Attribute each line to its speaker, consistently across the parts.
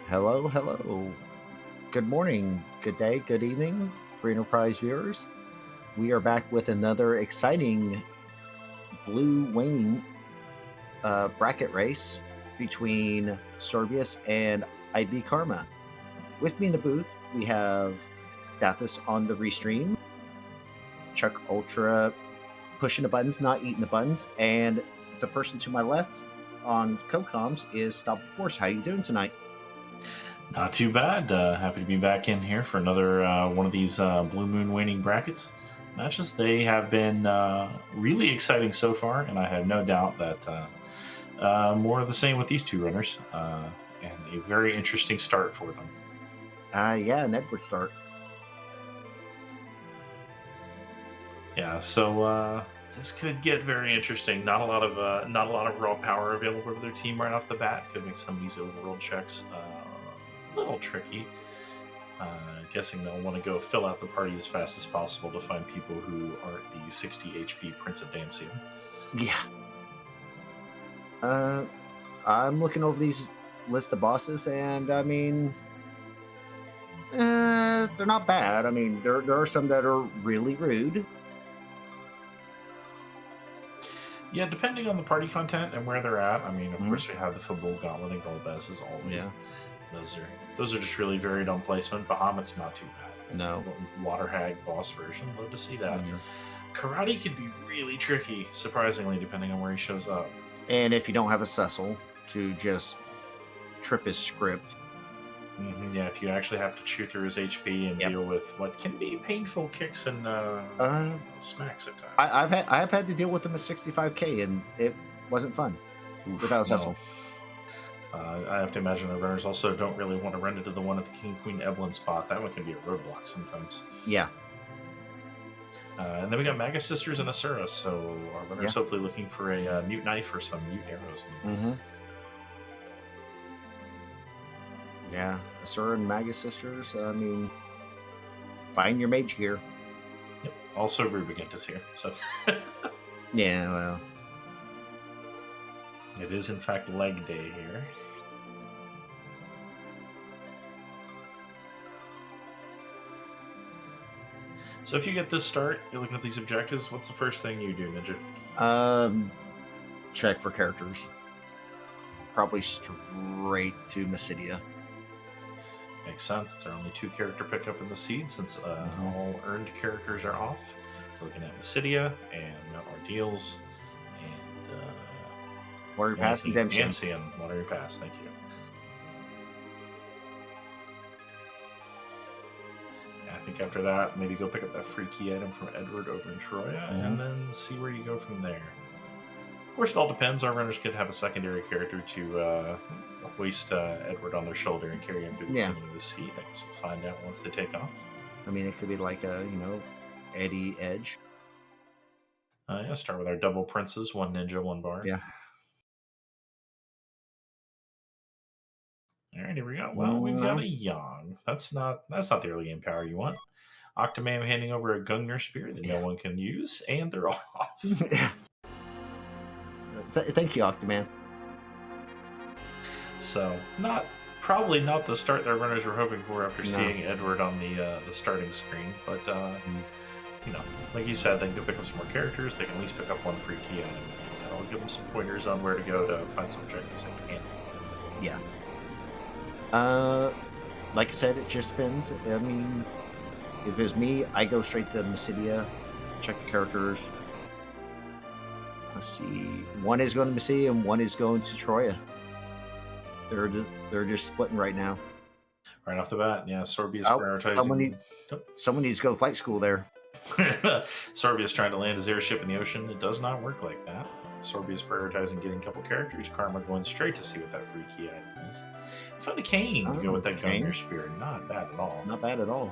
Speaker 1: Hello, hello. Good morning, good day, good evening, Free Enterprise viewers. We are back with another exciting blue Waning bracket race between Sorbius and IBKarma. With me in the booth, we have Dathis on the restream, Chuck Ultra pushing the buttons, not eating the buttons, and the person to my left on co-coms is Stop Force. How you doing tonight?
Speaker 2: Not too bad. Happy to be back in here for another one of these Blue Moon waning brackets matches. They have been really exciting so far, and I have no doubt that more of the same with these two runners, and a very interesting start for them.
Speaker 1: Yeah, an Edward start.
Speaker 2: Yeah, so this could get very interesting. Not a lot of raw power available to their team right off the bat. Could make some of these overworld checks a little tricky. Guessing they'll want to go fill out the party as fast as possible to find people who aren't the 60 HP Prince of Damsiel.
Speaker 1: Yeah. I'm looking over these list of bosses, and I mean, they're not bad. I mean, there are some that are really rude.
Speaker 2: Yeah, depending on the party content and where they're at. I mean, of course, we have the Football Gauntlet and Golbez as always.
Speaker 1: Yeah.
Speaker 2: Those are just really varied on placement. Bahamut's not too bad.
Speaker 1: No.
Speaker 2: Water Hag boss version. Love to see that.
Speaker 1: Yeah.
Speaker 2: Karate can be really tricky, surprisingly, depending on where he shows up.
Speaker 1: And if you don't have a Cecil to just trip his script.
Speaker 2: Yeah, if you actually have to chew through his HP and deal with what can be painful kicks and smacks at times.
Speaker 1: I've had to deal with him at 65k, and it wasn't fun without a Cecil.
Speaker 2: I have to imagine the runners also don't really want to run into the one at the King Queen Evelyn spot. That one can be a roadblock sometimes.
Speaker 1: Yeah.
Speaker 2: And then we got Magus Sisters and Asura, so our runners hopefully looking for a Mute Knife or some Mute Arrows.
Speaker 1: Mm-hmm. Yeah, Asura and Magus Sisters. I mean, find your mage gear.
Speaker 2: Yep. Also, Rubigant is here. So.
Speaker 1: Yeah, well.
Speaker 2: It is, in fact, leg day here. So if you get this start, you're looking at these objectives, what's the first thing you do, Ninja?
Speaker 1: Check for characters. Probably straight to Mysidia.
Speaker 2: Makes sense. There are only 2 character pickup in the seed since all earned characters are off. So looking at Mysidia and Mount Ordeals and
Speaker 1: Warrior Pass and Dempsey.
Speaker 2: Ancient Warrior Pass, thank you. Yeah, I think after that, maybe go pick up that free key item from Edward over in Troya and then see where you go from there. Of course, it all depends. Our runners could have a secondary character to waste Edward on their shoulder and carry him through the beginning of the seed. I guess we'll find out once they take off.
Speaker 1: I mean, it could be like a, Eddie Edge.
Speaker 2: Start with our double princes, 1 ninja, 1 bard.
Speaker 1: Yeah.
Speaker 2: All right, here we go. Well, we've got a Yang. That's not the early game power you want. Octomam handing over a Gungnir Spear that no one can use, and they're off.
Speaker 1: Thank you, Octomam.
Speaker 2: So, probably not the start their runners were hoping for after seeing Edward on the starting screen. But like you said, they can go pick up some more characters. They can at least pick up 1 free key item. That'll give them some pointers on where to go to find some objectives they can handle.
Speaker 1: Yeah. Like I said, it just depends. I mean, if it was me, I go straight to Mysidia, check the characters. Let's see. 1 is going to Mysidia and 1 is going to Troya. They're just splitting right now.
Speaker 2: Right off the bat, yeah. Sorbius prioritizing.
Speaker 1: Someone needs to go to flight school there.
Speaker 2: Sorbius trying to land his airship in the ocean. It does not work like that. Sorbius prioritizing getting a couple characters. Karma going straight to see what that free key item is. Found a Cane to go with that Gungnir Spear. Not bad at all.
Speaker 1: Not bad at all.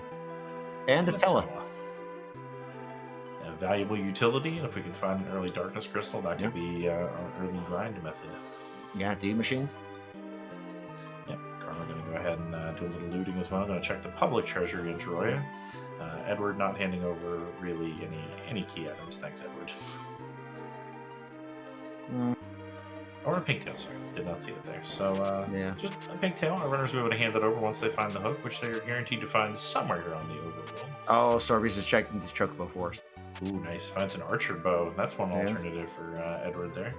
Speaker 1: And a Tella.
Speaker 2: A valuable utility, and if we can find an early darkness crystal, that could be our early grind method.
Speaker 1: Yeah, D machine.
Speaker 2: Yep, Karma going to go ahead and do a little looting as well. Going to check the public treasury in Troya. Edward not handing over really any key items. Thanks, Edward. Or a pigtail, sorry. Did not see it there. So,
Speaker 1: Yeah.
Speaker 2: just a pigtail. Our runners will be able to hand it over once they find the hook, which they are guaranteed to find somewhere here on the overworld.
Speaker 1: Oh, Sorbius is checking the chocobo force.
Speaker 2: Ooh, nice. Finds an archer bow. That's one
Speaker 1: Yeah.
Speaker 2: alternative for Edward there.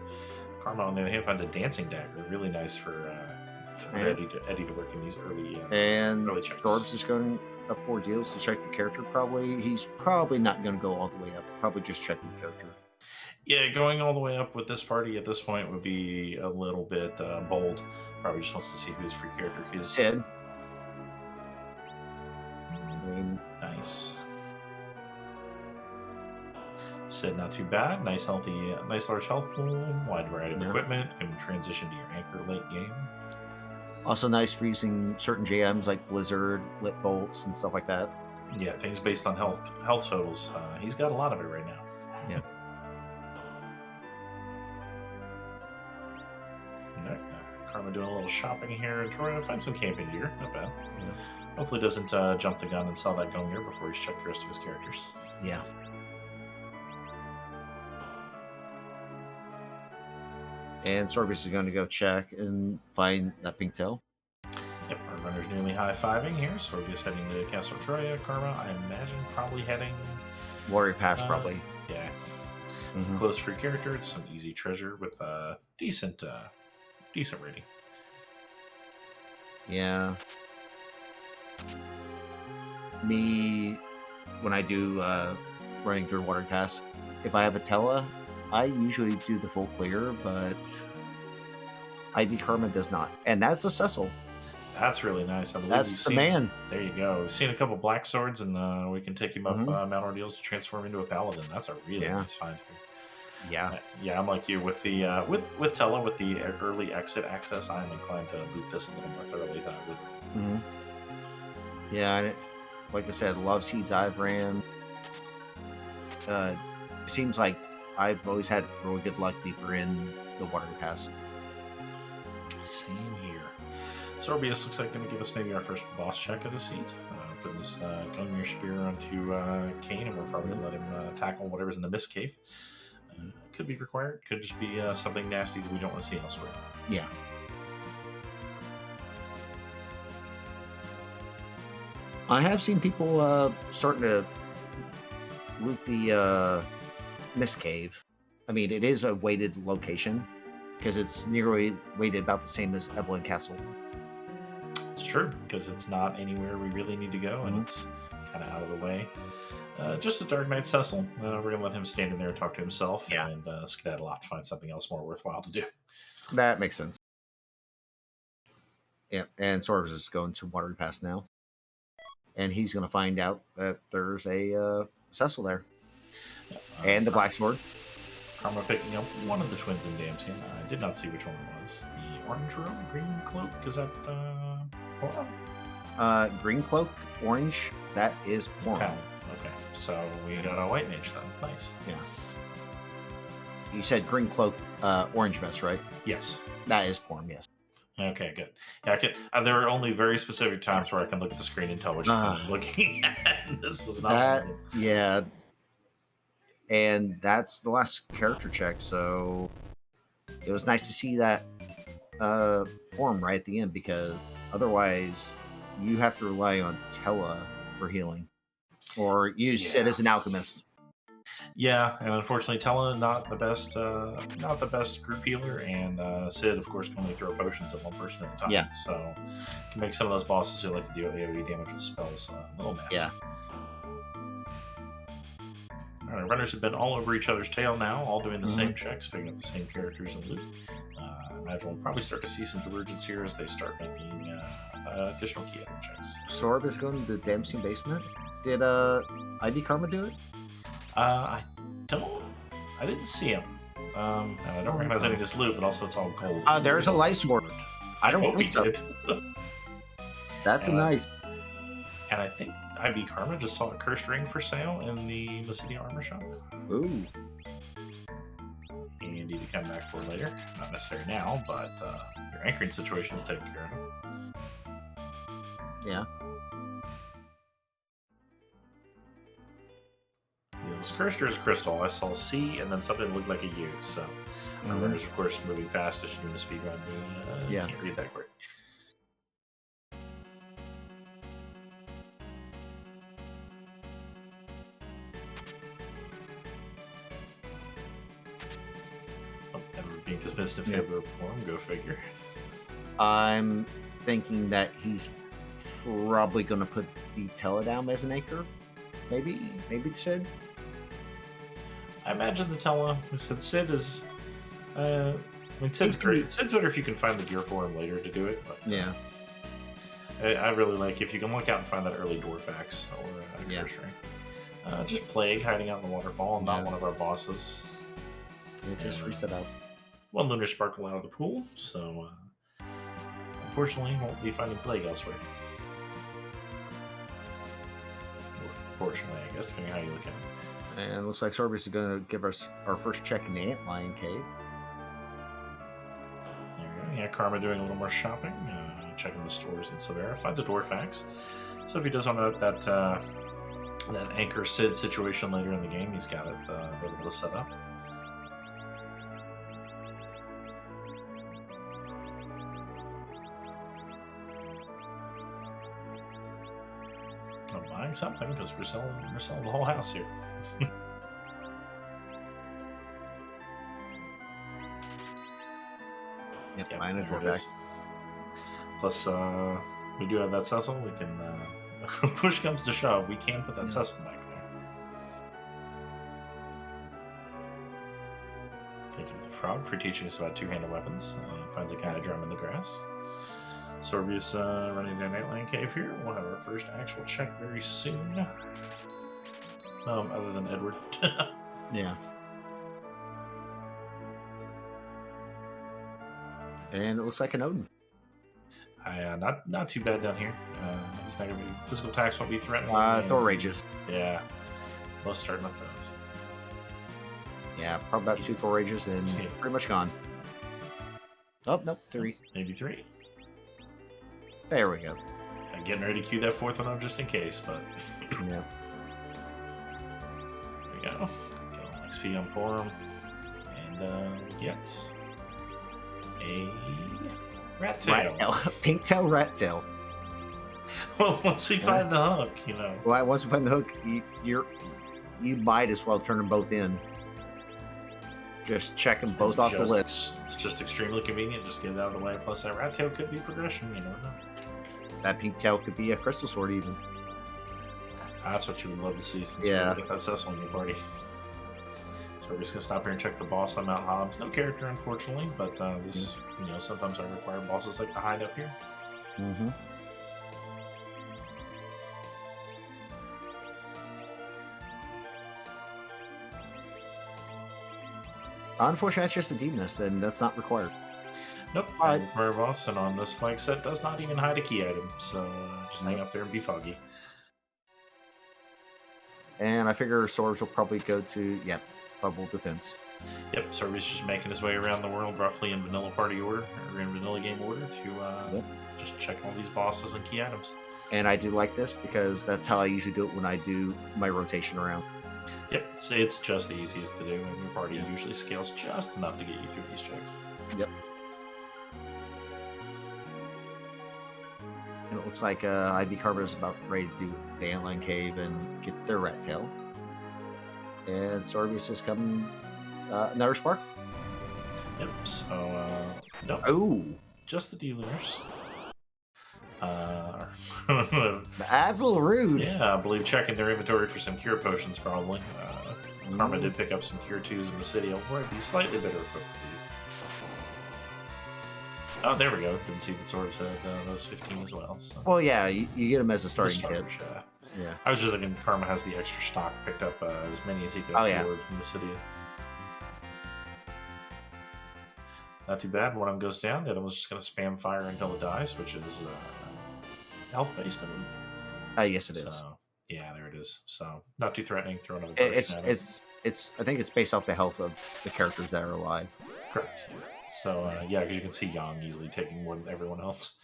Speaker 2: Karma, on the other hand, finds a dancing dagger. Really nice for Eddie to work in these early
Speaker 1: And
Speaker 2: early checks.
Speaker 1: Sorbs is going up 4 deals to check the character. He's probably not going to go all the way up. Probably just checking the character.
Speaker 2: Yeah, going all the way up with this party at this point would be a little bit bold. Probably just wants to see who his free character is.
Speaker 1: Sid.
Speaker 2: Nice. Sid, not too bad. Nice, healthy, nice large health pool. Wide variety of equipment. Can transition to your anchor late game.
Speaker 1: Also nice for using certain jams like Blizzard, Lit Bolts, and stuff like that.
Speaker 2: Yeah, things based on health totals. He's got a lot of it right now.
Speaker 1: Yeah.
Speaker 2: Karma doing a little shopping here and trying to find some camping gear. Not bad. Yeah. Hopefully doesn't jump the gun and sell that Gungnir before he's checked the rest of his characters.
Speaker 1: Yeah. And Sorbius is going to go check and find that pink tail.
Speaker 2: Yep, our runner's nearly high-fiving here. Sorbius heading to Castle Troya. Karma, I imagine, probably heading...
Speaker 1: Warrior Pass, probably.
Speaker 2: Yeah. Close free character. It's some easy treasure with a decent rating.
Speaker 1: Yeah. Me, when I do running through Water Pass, if I have a Tella, I usually do the full clear, but IBKarma does not. And that's a Cecil.
Speaker 2: That's really nice. I believe
Speaker 1: that's the man.
Speaker 2: There you go. We've seen a couple black swords, and we can take him up Mount Ordeals to transform into a paladin. That's a really nice find here. Yeah, I'm like you with the with Tella with the early exit access. I'm inclined to boot this a little more thoroughly than I would.
Speaker 1: Yeah, and like I said, Love Seeds I've ran. It seems like I've always had really good luck deeper in the Water Pass.
Speaker 2: Same here. Sorbius looks like going to give us maybe our first boss check of the seat. Putting this Gungnir spear onto Kane, and we're probably going to let him tackle whatever's in the Mist Cave. Could be required. Could just be something nasty that we don't want to see elsewhere.
Speaker 1: Yeah. I have seen people starting to loot the Mist Cave. I mean, it is a weighted location because it's nearly weighted about the same as Evelyn Castle.
Speaker 2: It's true, because it's not anywhere we really need to go, and it's kind of out of the way. Just a Dark Knight Cecil. We're going to let him stand in there and talk to himself and skedaddle off to find something else more worthwhile to do.
Speaker 1: That makes sense. Yeah, and Sorbius is going to Watery Pass now. And he's going to find out that there's a Cecil there. And the Black Sword.
Speaker 2: Karma picking up one of the twins in Damson. I did not see which one it was. The orange robe, green cloak? Is that Porum?
Speaker 1: Green cloak, orange, that is Porum.
Speaker 2: Okay, so we got a white mage then. Nice.
Speaker 1: Yeah. You said green cloak, orange vest, right?
Speaker 2: Yes.
Speaker 1: That is Porum, yes.
Speaker 2: Okay, good. Yeah, I can. There are only very specific times where I can look at the screen and tell which one I'm looking at. This was not
Speaker 1: that. Yeah, and that's the last character check. So it was nice to see that Porum right at the end, because otherwise you have to rely on Tella for healing, or use Sid as an alchemist.
Speaker 2: Yeah, and unfortunately, Tella not the best group healer, and Sid, of course, can only throw potions at one person at a time.
Speaker 1: Yeah.
Speaker 2: So can make some of those bosses who like to deal AoE damage with spells a little nasty.
Speaker 1: Yeah.
Speaker 2: All right, runners have been all over each other's tail now, all doing the same checks, picking up the same characters and loot. I imagine we'll probably start to see some divergence here as they start making additional key item checks.
Speaker 1: Sorb is going to the Damson basement. Did IBKarma do it?
Speaker 2: I didn't see him. And I don't recognize any of this loot, but also it's all gold.
Speaker 1: There's a light sword. I don't
Speaker 2: hope
Speaker 1: think so. That's nice.
Speaker 2: And I think IBKarma just saw a cursed ring for sale in the Mysidia armor shop.
Speaker 1: Ooh.
Speaker 2: Handy to come back for later. Not necessarily now, but your anchoring situation is taken care of.
Speaker 1: Yeah.
Speaker 2: was cursed or is crystal? I saw C and then something that looked like a U. So our runners, of course, moving fast as you're doing a speed run. We can't read that quick. Oh, Edward being dismissed in favor of form. Go figure.
Speaker 1: I'm thinking that he's probably going to put the Teledown as an anchor. Maybe Sid.
Speaker 2: I imagine the Tele. We said Sid is. I mean, Sid's great. Sid's better if you can find the gear for him later to do it. But,
Speaker 1: yeah.
Speaker 2: I really like if you can look out and find that early Dwarfax or Curse Ring. Just Plague hiding out in the waterfall, not one of our bosses.
Speaker 1: We'll just reset out.
Speaker 2: One Lunar Sparkle out of the pool, so unfortunately won't be finding Plague elsewhere. Or fortunately, I guess, depending on how you look at it.
Speaker 1: And it looks like Sorbius is going to give us our first check in the Antlion Cave.
Speaker 2: There we go. Yeah, Karma doing a little more shopping, checking the stores in Severa. Finds a Dwarfax. So if he does want that Anchor Sid situation later in the game, he's got it available to set up. I'm buying something because we're selling the whole house here.
Speaker 1: Yep, mine is back.
Speaker 2: Plus, we do have that Cecil. We can, push comes to shove, we can put that Cecil back there. Thank you to the Frog for teaching us about two-handed weapons. Finds a kind of drum in the grass. Sorbius running down Antlion Cave here. We'll have our first actual check very soon. Other than Edward.
Speaker 1: Yeah. And it looks like an Odin.
Speaker 2: Not too bad down here. It's not gonna be, physical attacks won't be threatening.
Speaker 1: Thor Rages.
Speaker 2: Yeah. Let's start with those.
Speaker 1: Yeah, probably about 2 Thor Rages and pretty much gone. Oh, nope, 3.
Speaker 2: Maybe 3.
Speaker 1: There we go.
Speaker 2: I'm getting ready to queue that 4th one up just in case, but
Speaker 1: yeah.
Speaker 2: There we go. Get an XP on Forum. And we get a rat tail.
Speaker 1: Pink tail, rat tail.
Speaker 2: Well, once we find the hook, you know.
Speaker 1: Well, once we find the hook, you might as well turn them both in. Just check them both off the list.
Speaker 2: It's just extremely convenient. Just get it out of the way. Plus, that rat tail could be progression. You never know.
Speaker 1: That pink tail could be a crystal sword, even.
Speaker 2: That's what you would love to see since we get that Cecil in your party. So we're just gonna stop here and check the boss on Mount Hobbs. No character, unfortunately, but this, sometimes I require bosses like to hide up here.
Speaker 1: Mm-hmm. Unfortunately, that's just a demoness, and that's not required.
Speaker 2: Nope, I require a boss, and on this flag set does not even hide a key item, so just hang up there and be foggy.
Speaker 1: And I figure swords will probably go to, Bubble Defense.
Speaker 2: Yep, Sorbius just making his way around the world, roughly in vanilla party order, or in vanilla game order, to just check all these bosses and key items.
Speaker 1: And I do like this because that's how I usually do it when I do my rotation around.
Speaker 2: Yep, so it's just the easiest to do, and your party usually scales just enough to get you through these checks.
Speaker 1: Yep. And it looks like IBKarma is about ready to do the Antlion Cave and get their rat tail. And Sorbius is coming. Another spark?
Speaker 2: Yep, so, nope.
Speaker 1: Oh!
Speaker 2: Just the dealers.
Speaker 1: That's a little rude.
Speaker 2: Yeah, I believe checking their inventory for some cure potions, probably. Karma did pick up some cure 2s in the city. I'll be slightly better equipped for these. Oh, there we go. Didn't see the swords had those 15 as well. So.
Speaker 1: Well, yeah, you get them as a starting kit.
Speaker 2: Yeah. I was just thinking Karma has the extra stock, picked up as many as he could afford in the city. Not too bad. One of them goes down. The other one's just going to spam fire until it dies, which is health-based, I believe.
Speaker 1: Yes, it is.
Speaker 2: Yeah, there it is. So, not too threatening. Throw another
Speaker 1: it's I think it's based off the health of the characters that are alive.
Speaker 2: Correct. So, because you can see Yang easily taking more than everyone else.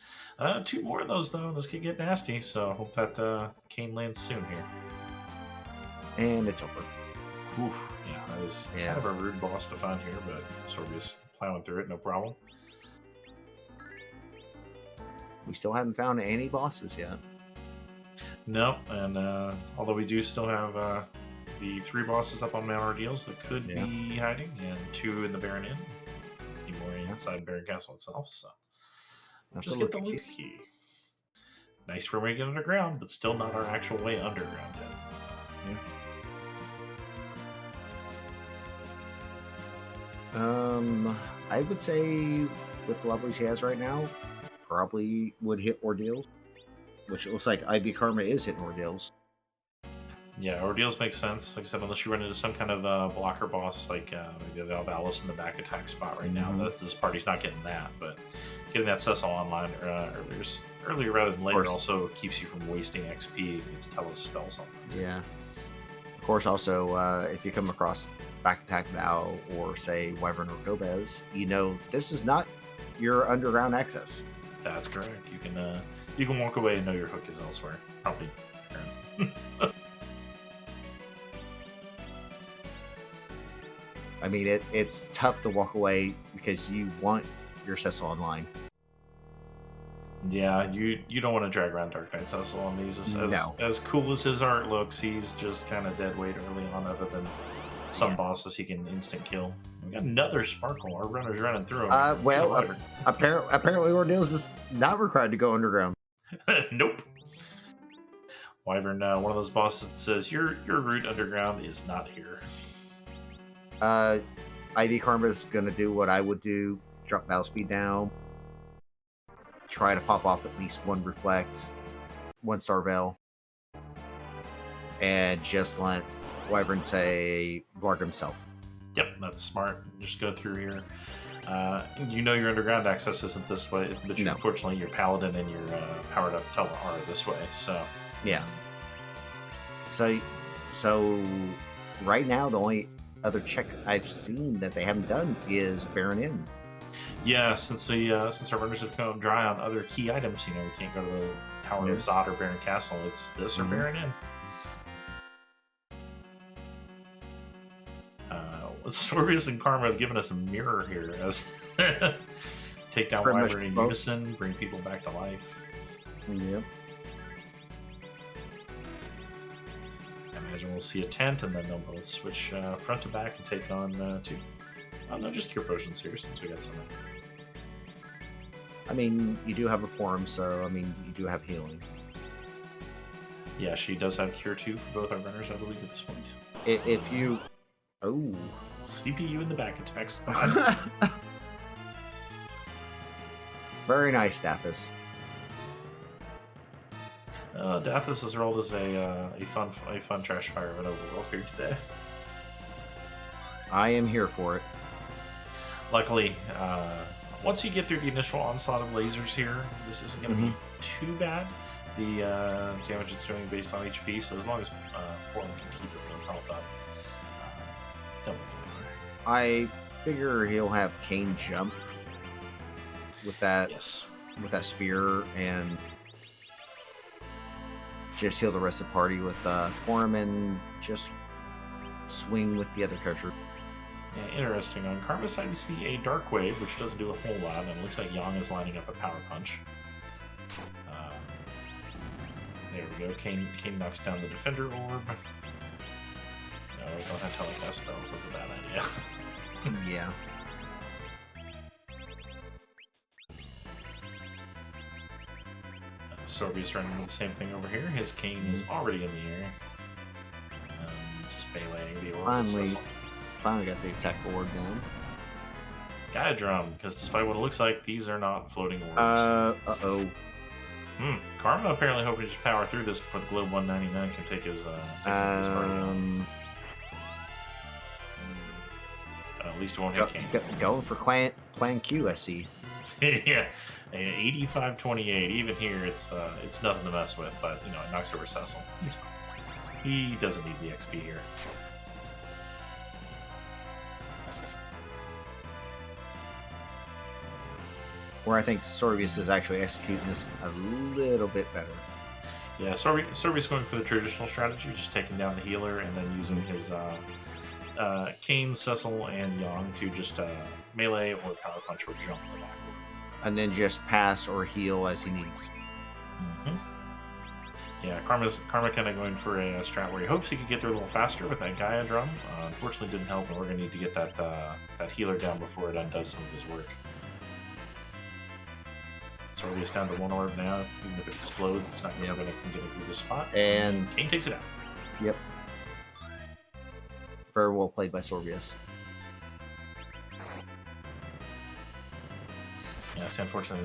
Speaker 2: 2 more of those, though. This could get nasty, so hope that Kane lands soon here.
Speaker 1: And it's over.
Speaker 2: Oof, yeah, that is kind
Speaker 1: Yeah.
Speaker 2: of a rude boss to find here, but Sorbius plowing through it, no problem.
Speaker 1: We still haven't found any bosses yet.
Speaker 2: No, and although we do still have the 3 bosses up on Mount Ordeals that could
Speaker 1: Yeah.
Speaker 2: be hiding, and 2 in the Baron Inn, any more
Speaker 1: Yeah.
Speaker 2: inside Baron Castle itself. So
Speaker 1: That's
Speaker 2: just
Speaker 1: a
Speaker 2: get the
Speaker 1: look
Speaker 2: Luke key. Nice for making it underground, but still not our actual way underground yet.
Speaker 1: I would say with the levels he has right now, probably would hit Ordeals, which it looks like IBKarma is hitting Ordeals.
Speaker 2: Yeah, Ordeals make sense. Like I said, unless you run into some kind of blocker boss, like maybe they have Alice in the back attack spot right now. This party's not getting that, but getting that Cecil online earlier rather than later also keeps you from wasting XP against Tellus spells on them.
Speaker 1: Yeah. Of course, also, if you come across back attack Val or, say, Wyvern or Gomez, you know this is not your underground access.
Speaker 2: That's correct. You can walk away and know your hook is elsewhere. Probably.
Speaker 1: I mean, it's tough to walk away because you want your Cecil online.
Speaker 2: Yeah, you don't want to drag around Dark Knight Cecil on these. As cool as his art looks, he's just kind of dead weight early on, other than some bosses he can instant kill. We got another Sparkle. Our runner's running through him.
Speaker 1: Apparently Ordeals is not required to go underground.
Speaker 2: Nope. Wyvern, one of those bosses that says, your route underground is not here.
Speaker 1: IBKarma is going to do what I would do, drop battle speed down, try to pop off at least one Reflect, one Starveil, and just let Wyvern say Blarg himself.
Speaker 2: Yep, that's smart. Just go through here. You know your underground access isn't this way, but unfortunately your Paladin and your powered up Tella are this way, so...
Speaker 1: Yeah. So right now the only other check I've seen that they haven't done is Baron Inn.
Speaker 2: Yeah, since our runners have come dry on other key items, we can't go to the Tower of Zod or Baron Castle. It's this or Baron Inn. Sorbius and Karma have given us a mirror here as take down Wyvern in unison, bring people back to life.
Speaker 1: Yep.
Speaker 2: I imagine we'll see a tent, and then they'll both switch front to back and take on 2. Oh, no, just cure potions here since we got some.
Speaker 1: I mean, you do have a Porum, so I mean, you do have healing.
Speaker 2: Yeah, she does have cure 2 for both our runners, I believe, at this point.
Speaker 1: If you,
Speaker 2: CPU in the back attack spot.
Speaker 1: Very nice, Dathis.
Speaker 2: Dathis has rolled as a fun trash fire of an overworld here today.
Speaker 1: I am here for it.
Speaker 2: Luckily, once you get through the initial onslaught of lasers here, this isn't going to be too bad. The damage it's doing based on HP, so as long as Portland can keep everyone's health up, double flavor.
Speaker 1: I figure he'll have Kane jump with that.
Speaker 2: Yes.
Speaker 1: With that spear, and just heal the rest of the party with Porum and just swing with the other character.
Speaker 2: Yeah, interesting. On Karma's side, we see a Dark Wave, which doesn't do a whole lot, and it looks like Yang is lining up a Power Punch. There we go. Kane knocks down the Defender Orb. No, we don't have telecast spells. That's a bad idea.
Speaker 1: Yeah.
Speaker 2: Sorbius running the same thing over here. His cane is already in the air. Just meleeing the orb.
Speaker 1: Finally got the attack board down.
Speaker 2: Gaia Drum, because despite what it looks like, these are not floating orbs.
Speaker 1: Uh-oh.
Speaker 2: Karma apparently hoping to just power through this before the Globe 199 can take his party on. At least it won't hit Kane.
Speaker 1: Going for Plan Q, I see.
Speaker 2: Yeah, 85-28. Even here, it's nothing to mess with. But it knocks over Cecil. He's fine. He doesn't need the XP here.
Speaker 1: Where I think Sorbius is actually executing this a little bit better.
Speaker 2: Yeah, Sorbius going for the traditional strategy, just taking down the healer and then using his Kane, Cecil, and Yang to just melee or power punch or jump the backward.
Speaker 1: And then just pass or heal as he needs.
Speaker 2: Mm-hmm. Yeah, Karma kind of going for a strat where he hopes he could get there a little faster with that Gaia drum. Unfortunately, didn't help, and we're going to need to get that healer down before it undoes some of his work. Sorbius down to 1 orb now. Even if it explodes, it's not going to get it through the spot.
Speaker 1: And
Speaker 2: Kane takes it out.
Speaker 1: Yep. Very well played by Sorbius.
Speaker 2: Yes, unfortunately,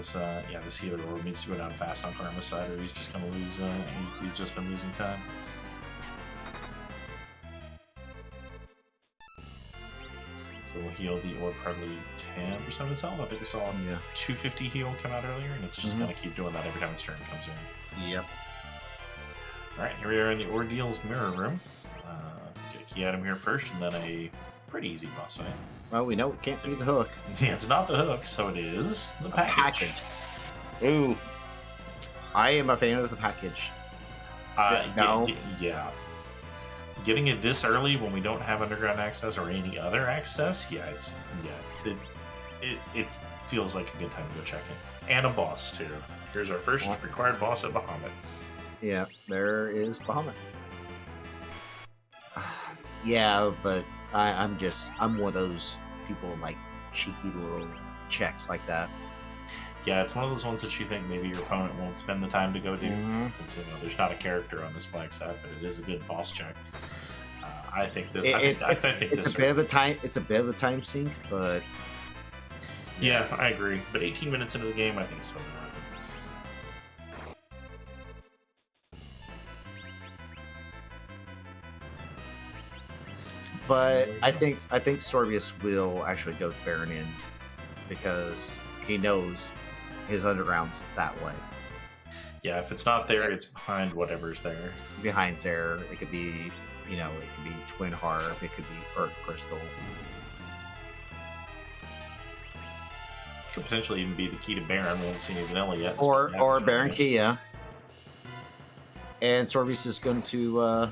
Speaker 2: this healer orb needs to go down fast on Karma's side, or he's just going to lose. He's just been losing time. So we'll heal the orb probably 10% of itself. I think we saw 250 heal come out earlier, and it's just going to keep doing that every time its turn comes in.
Speaker 1: Yep.
Speaker 2: All right, here we are in the Ordeal's mirror room. Get a key item here first, and then a pretty easy boss fight.
Speaker 1: Well, we know it can't be the hook.
Speaker 2: Yeah, it's not the hook, so it is the package.
Speaker 1: Ooh. I am a fan of the package.
Speaker 2: Yeah. Getting it this early when we don't have underground access or any other access, it feels like a good time to go check it. And a boss, too. Here's our first required boss at Bahamut.
Speaker 1: Yeah, there is Bahamut. Yeah, but I'm one of those people like cheeky little checks like that.
Speaker 2: Yeah, it's one of those ones that you think maybe your opponent won't spend the time to go do. There's not a character on this flag set, but it is a good boss check. I think that
Speaker 1: it's a bit of a time. It's a bit of a time sink, but
Speaker 2: yeah, I agree. But 18 minutes into the game, I think it's totally worth it.
Speaker 1: But I think Sorbius will actually go to Baron in because he knows his underground's that way.
Speaker 2: Yeah, if it's not there, it's behind whatever's there.
Speaker 1: Behind there, it could be, it could be Twin Harp, it could be Earth Crystal.
Speaker 2: Could potentially even be the key to Baron. We haven't seen any vanilla yet.
Speaker 1: Or Baron key, yeah. And Sorbius is going to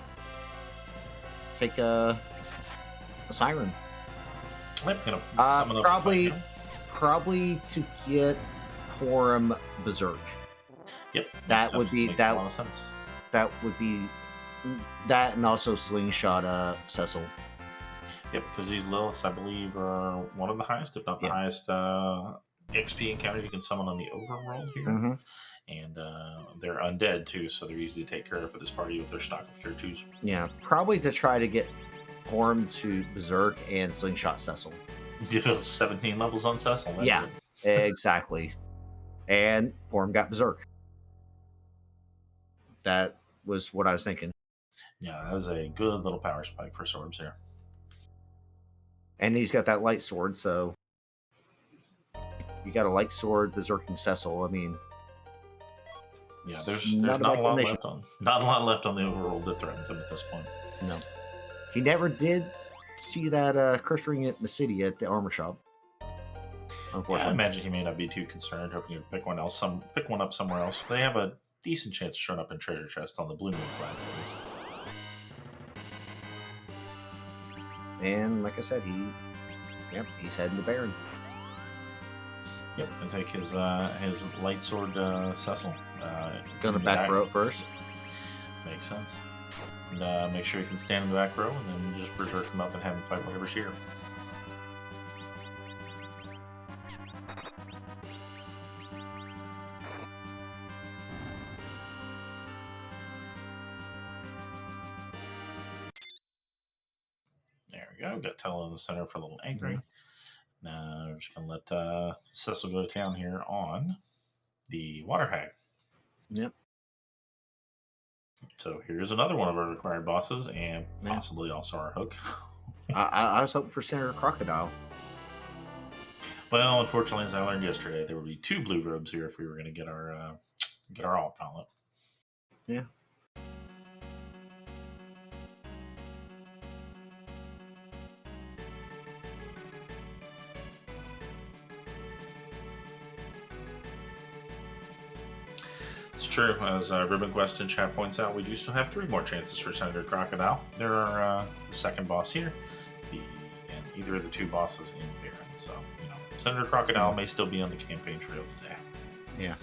Speaker 1: take a siren. Probably to get Porum Berserk.
Speaker 2: Yep,
Speaker 1: that would be
Speaker 2: makes a lot of sense.
Speaker 1: That would be that, and also Slingshot Cecil.
Speaker 2: Yep, because these Liliths, I believe, are one of the highest, if not the highest XP encounter you can summon on the overworld here. And they're undead too, so they're easy to take care of for this party with their stock of tier 2s.
Speaker 1: Yeah, probably to try to get Porum to Berserk and Slingshot Cecil.
Speaker 2: 17 levels on Cecil.
Speaker 1: Yeah, exactly. And Porum got Berserk. That was what I was thinking.
Speaker 2: Yeah, that was a good little power spike for Sorbs here.
Speaker 1: And he's got that light sword, so you got a light sword, Berserking Cecil. I mean,
Speaker 2: yeah, there's not a lot left on the overworld that threatens him at this point.
Speaker 1: No, he never did see that curse ring at Mysidia at the armor shop. Unfortunately,
Speaker 2: yeah, I imagine he may not be too concerned, hoping to pick one up somewhere else. They have a decent chance of showing up in treasure chest on the Blue Moon flags at least.
Speaker 1: And like I said, he's heading to Baron.
Speaker 2: Yep, and take his light sword Cecil.
Speaker 1: Gonna back row first.
Speaker 2: Makes sense. And make sure you can stand in the back row, and then just berserk him up and have him fight whatever's here. There we go. Got Tell in the center for a little anchoring. Now we're just going to let Cecil go to town here on the Water Hag.
Speaker 1: Yep.
Speaker 2: So here's another one of our required bosses, and possibly also our hook.
Speaker 1: I was hoping for Senator Crocodile.
Speaker 2: Well, unfortunately, as I learned yesterday, there would be 2 blue robes here if we were going to get our alt gauntlet.
Speaker 1: Yeah.
Speaker 2: It's true. As Ribbon Quest in chat points out, we do still have 3 more chances for Senator Crocodile. There are the second boss here, either of the two bosses in Baron. So, Senator Crocodile may still be on the campaign trail today.
Speaker 1: Yeah.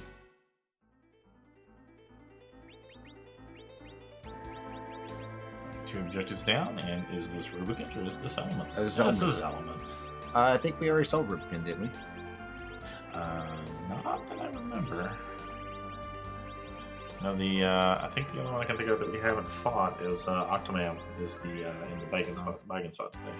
Speaker 2: Two objectives down, and is this Rubicant or is this Elements?
Speaker 1: This
Speaker 2: is Elements.
Speaker 1: I think we already sold Rubicon, didn't we?
Speaker 2: Not that I remember. No, I think the only one I can think of that we haven't fought is Octomam is in the Bygin spot today.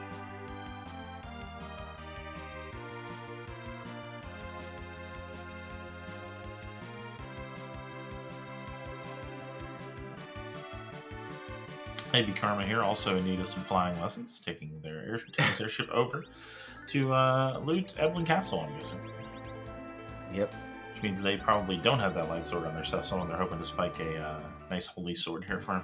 Speaker 2: IBKarma here also in need of some flying lessons, taking their airship over to loot Eblin Castle, I'm guessing.
Speaker 1: Yep.
Speaker 2: Which means they probably don't have that light sword on their Cecil, and they're hoping to spike a nice holy sword here for him.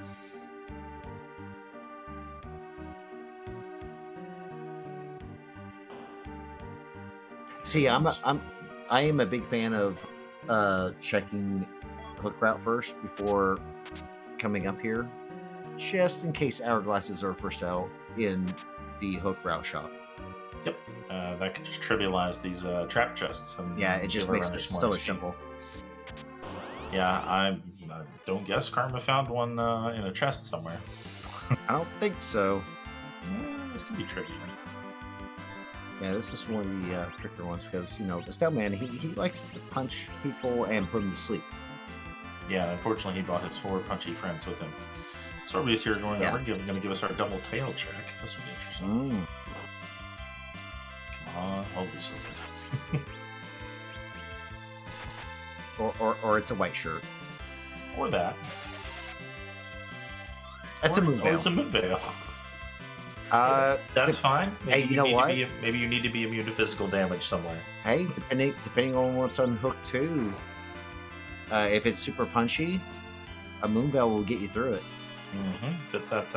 Speaker 1: See, I am a big fan of checking hook route first before coming up here, just in case hourglasses are for sale in the hook route shop.
Speaker 2: Yep, that could just trivialize these trap chests. And
Speaker 1: yeah, it just makes it so simple.
Speaker 2: Yeah, I don't guess Karma found one in a chest somewhere.
Speaker 1: I don't think so.
Speaker 2: This could be tricky.
Speaker 1: Yeah, this is one of the trickier ones because, the stout man, he likes to punch people and put them to sleep.
Speaker 2: Yeah, unfortunately, he brought his 4 punchy friends with him. Sorbius here going over, going to give us our double tail check. This will be interesting. Come on, holy sword.
Speaker 1: or it's a white shirt.
Speaker 2: Or that.
Speaker 1: That's a moon veil.
Speaker 2: Or it's a moon veil. That's fine. Maybe
Speaker 1: hey, you know what?
Speaker 2: Maybe you need to be immune to physical damage somewhere.
Speaker 1: Hey, depending on what's unhooked too. If it's super punchy, a moon veil will get you through it.
Speaker 2: If it's that,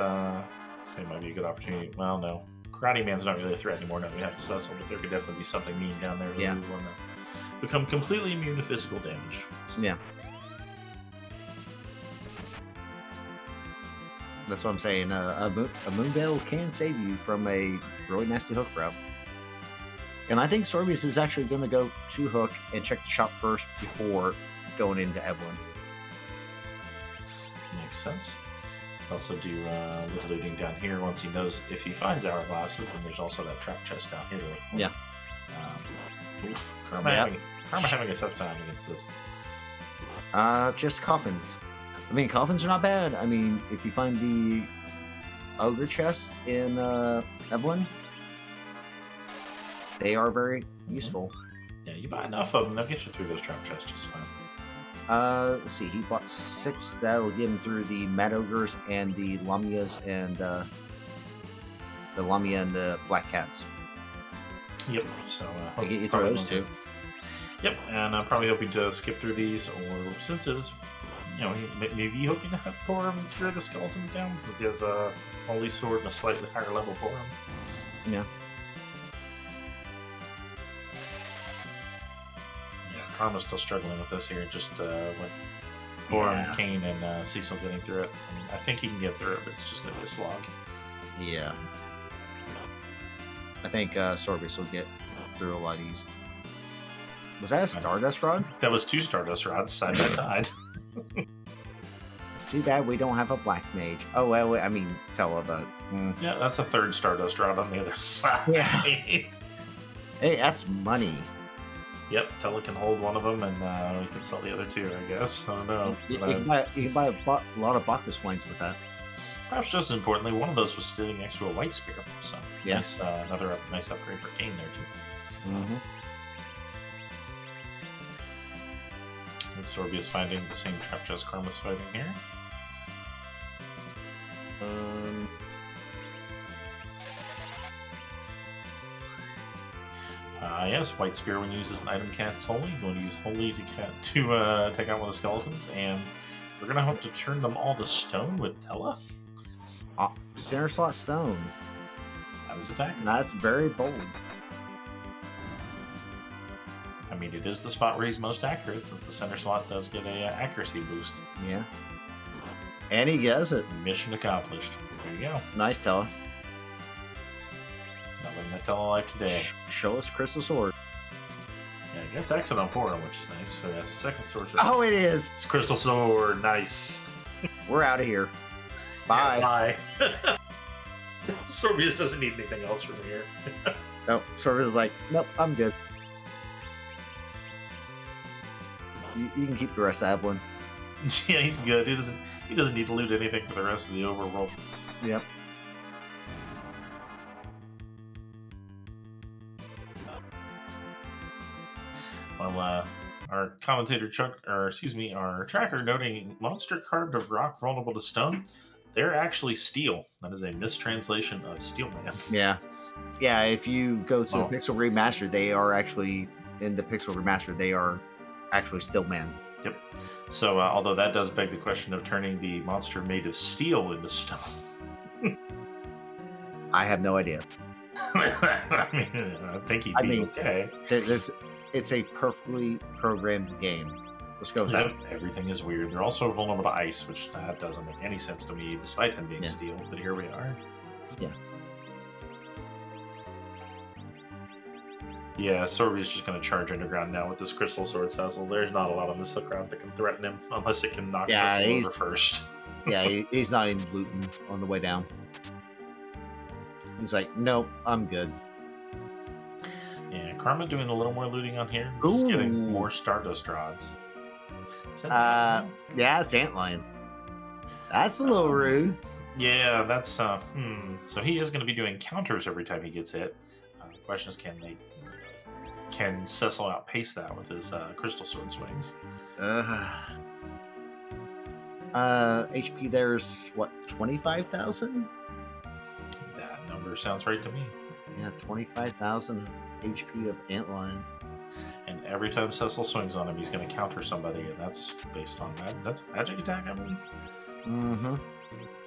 Speaker 2: say, might be a good opportunity. Well, no, Karate Man's not really a threat anymore. Now we have the Cecil, but there could definitely be something mean down there.
Speaker 1: Yeah.
Speaker 2: We want to become completely immune to physical damage.
Speaker 1: Yeah. That's what I'm saying. A moon veil can save you from a really nasty hook route. And I think Sorbius is actually going to go to hook and check the shop first before going into Evelyn.
Speaker 2: Makes sense. Also do a little looting down here once he knows if he finds hourglasses. Then there's also that trap chest down here.
Speaker 1: Yeah.
Speaker 2: Karma having a tough time against this.
Speaker 1: Just coffins. I mean, coffins are not bad. I mean, if you find the ogre chest in Evelyn, they are very useful.
Speaker 2: Yeah, you buy enough of them, they'll get you through those trap chests just fine.
Speaker 1: Let's see, he bought 6. That will get him through the Mad Ogres and the Lamias and the Lamia and the Black Cats.
Speaker 2: Yep, so
Speaker 1: I'll get you through those 2.
Speaker 2: Yep, and I'm probably hoping to skip through these, or since his, maybe hoping to have Porum cure the skeletons down, since he has a holy sword and a slightly higher level Porum.
Speaker 1: Yeah.
Speaker 2: Karma's still struggling with this here, just with Porum, Kane, and Cecil getting through it. I mean, I think he can get through it, but it's just going to be a slog.
Speaker 1: Yeah. I think Sorbius will get through a lot easy. Was that a Stardust Rod?
Speaker 2: That was 2 Stardust Rods side by side.
Speaker 1: Too bad we don't have a Black Mage. Oh, well, I mean, Tella, but...
Speaker 2: Yeah, that's a 3rd Stardust Rod on the other side.
Speaker 1: Yeah. Hey, that's money.
Speaker 2: Yep, Tella can hold one of them, and we can sell the other 2, I guess. I don't know.
Speaker 1: You can buy a lot of Bacchus wines with that.
Speaker 2: Perhaps just as importantly, one of those was sitting next to a white spear. So,
Speaker 1: yeah.
Speaker 2: Another nice upgrade for Kane there, too.
Speaker 1: Mm-hmm.
Speaker 2: And Sorbius finding the same trap chest Karma's fighting here. Yes, White Spear when used as an item casts Holy. You're going to use Holy to take out one of the skeletons, and we're going to have to turn them all to stone with Tella.
Speaker 1: Center slot stone.
Speaker 2: That is attacking.
Speaker 1: That's very bold.
Speaker 2: I mean, it is the spot where he's most accurate, since the center slot does get a accuracy boost.
Speaker 1: Yeah. And he gets it.
Speaker 2: Mission accomplished. There you go.
Speaker 1: Nice, Tella.
Speaker 2: tell a lie today.
Speaker 1: Show us Crystal Sword.
Speaker 2: Yeah, it gets exit on 4, which is nice. So that's the second source.
Speaker 1: Oh, it is.
Speaker 2: It's Crystal Sword. Nice.
Speaker 1: We're out of here. Bye.
Speaker 2: Yeah, bye. Sorbius doesn't need anything else from here.
Speaker 1: No, Sorbius is like, nope, I'm good. You can keep the rest of that one.
Speaker 2: Yeah, he's good. He doesn't need to loot anything for the rest of the overworld.
Speaker 1: Yep.
Speaker 2: Well, our commentator our tracker noting monster carved of rock vulnerable to stone. They're actually steel. That is a mistranslation of Steel Man.
Speaker 1: Yeah. Yeah, if you go to the Pixel Remastered, they are actually, in the Pixel Remastered, they are actually Steel Man.
Speaker 2: Yep. So, although that does beg the question of turning the monster made of steel into stone.
Speaker 1: I have no idea.
Speaker 2: I mean, I think he'd be okay.
Speaker 1: It's a perfectly programmed game. Let's go with that.
Speaker 2: Everything is weird. They're also vulnerable to ice, which doesn't make any sense to me, despite them being steel. But here we are.
Speaker 1: Yeah.
Speaker 2: Yeah, Sorbius is just going to charge underground now with this Crystal Sword Cecil. There's not a lot on this hook route that can threaten him, unless it can knock Cecil over first.
Speaker 1: Yeah, he's not even looting on the way down. He's like, nope, I'm good.
Speaker 2: Yeah, Karma doing a little more looting on here. Just getting more Stardust rods.
Speaker 1: Yeah, it's Antlion. That's a little rude.
Speaker 2: Yeah, that's So he is going to be doing counters every time he gets hit. The question is, can Cecil outpace that with his Crystal Sword swings?
Speaker 1: HP there's what, 25,000?
Speaker 2: That number sounds right to me.
Speaker 1: Yeah, 25,000 HP of Antlion.
Speaker 2: And every time Cecil swings on him, he's going to counter somebody, and that's based on that. That's a magic attack, I believe.
Speaker 1: Mm-hmm.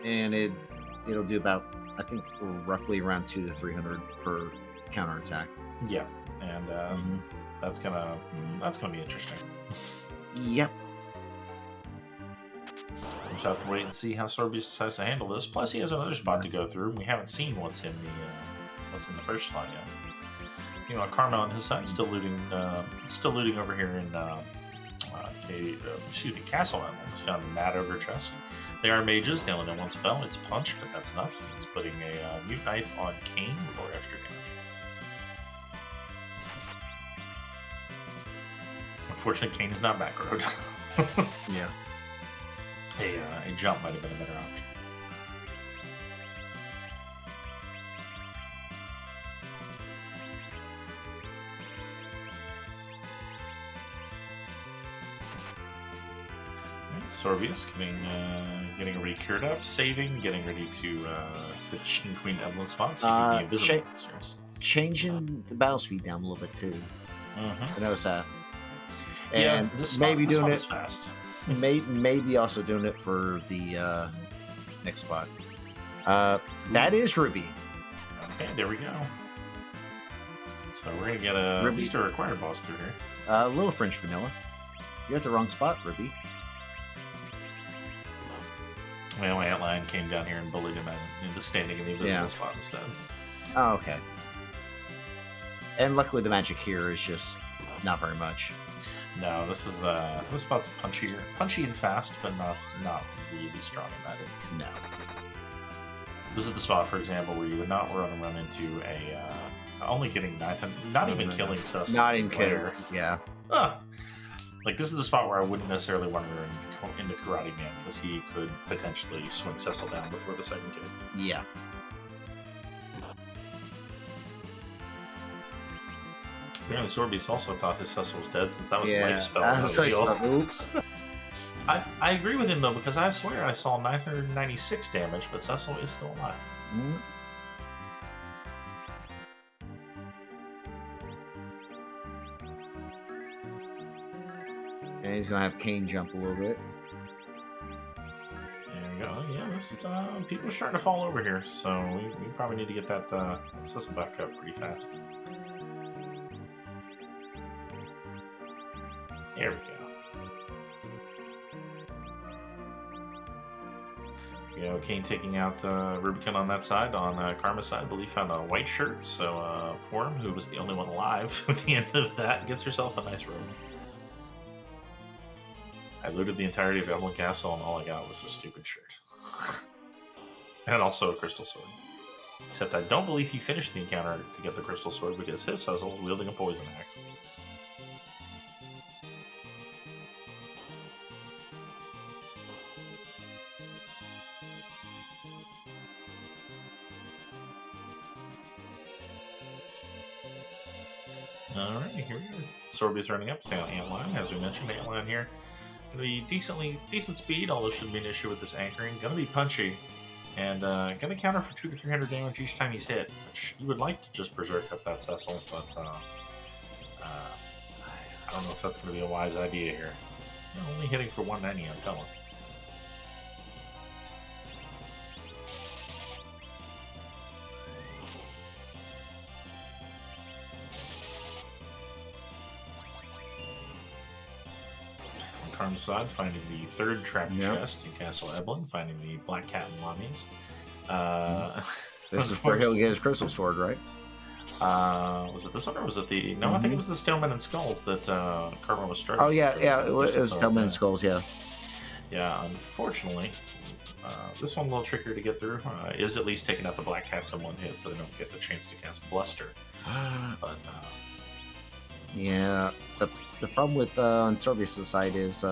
Speaker 1: And it'll do about, I think, roughly around 200 to 300 per counter attack.
Speaker 2: Yeah, and that's gonna be interesting.
Speaker 1: Yep.
Speaker 2: We'll just have to wait and see how Sorbius decides to handle this. Plus, he has another spot to go through, and we haven't seen what's in the first slot yet. You know, Karma on his side still looting over here in Castle Island. Has found a Mad Ogre chest. They are mages. They only know one spell. It's Punch, but that's enough. He's putting a Mute Knife on Kane for extra damage. Unfortunately, Kane is not back road.
Speaker 1: Yeah.
Speaker 2: A jump might have been a better option. Sorbius getting already cured up, saving, getting ready to the King Queen Evelyn spot, so you can be invisible monsters.
Speaker 1: Changing the battle speed down a little bit too. I noticed that.
Speaker 2: And
Speaker 1: yeah,
Speaker 2: this
Speaker 1: maybe
Speaker 2: doing
Speaker 1: it
Speaker 2: fast.
Speaker 1: maybe also doing it for the next spot. That is Ruby.
Speaker 2: Okay, there we go. So we're gonna get at least a required boss through here.
Speaker 1: Little French vanilla. You're at the wrong spot, Ruby.
Speaker 2: Well, my Antlion came down here and bullied him into standing in the invisible spot instead.
Speaker 1: Oh, okay. And luckily the magic here is just not very much.
Speaker 2: No, this spot's punchy and fast, but not really strong in magic.
Speaker 1: No.
Speaker 2: This is the spot, for example, where you would not run into a only getting 900, not even killing Cecil.
Speaker 1: Not even killing. Yeah.
Speaker 2: Like, this is the spot where I wouldn't necessarily want to run into Karate Man, because he could potentially swing Cecil down before the second kill.
Speaker 1: Yeah.
Speaker 2: Apparently, Sorbius also thought his Cecil was dead, since that was a life spell.
Speaker 1: Oops.
Speaker 2: I agree with him, though, because I swear I saw 996 damage, but Cecil is still alive.
Speaker 1: And he's going to have Kane jump a little bit.
Speaker 2: There we go. Yeah, this is people are starting to fall over here, so we probably need to get that Cecil back up pretty fast. There we go. Kane taking out Rubicon on that side. On Karma's side, I believe found a white shirt. So Porum, who was the only one alive at the end of that, gets herself a nice robe. I looted the entirety of Evelyn Castle, and all I got was a stupid shirt. And also a crystal sword. Except I don't believe he finished the encounter to get the crystal sword because his Cecil was wielding a poison axe. Alright, here we go. Sorbius running up, staying on Antline. As we mentioned, Antline here. Going to be decent speed, although shouldn't be an issue with this anchoring. Going to be punchy. And going to counter for 200 to 300 damage each time he's hit, which you would like to just berserk up that Cecil, but I don't know if that's going to be a wise idea here. You're only hitting for 190, I'm telling. Karma's side, finding the third trapped chest in Castle Eblin, finding the Black Cat and Mummies.
Speaker 1: This is where he'll get his crystal sword, right?
Speaker 2: Was it this one or was it the... No, I think it was the Stalemen and Skulls that Karma was struggling.
Speaker 1: Oh, yeah, it was Stalemen and Skulls, yeah.
Speaker 2: Yeah, unfortunately, this one a little trickier to get through. Is at least taking out the Black Cats in one hit so they don't get the chance to cast Bluster. But...
Speaker 1: yeah, the problem with on Sorbius' side is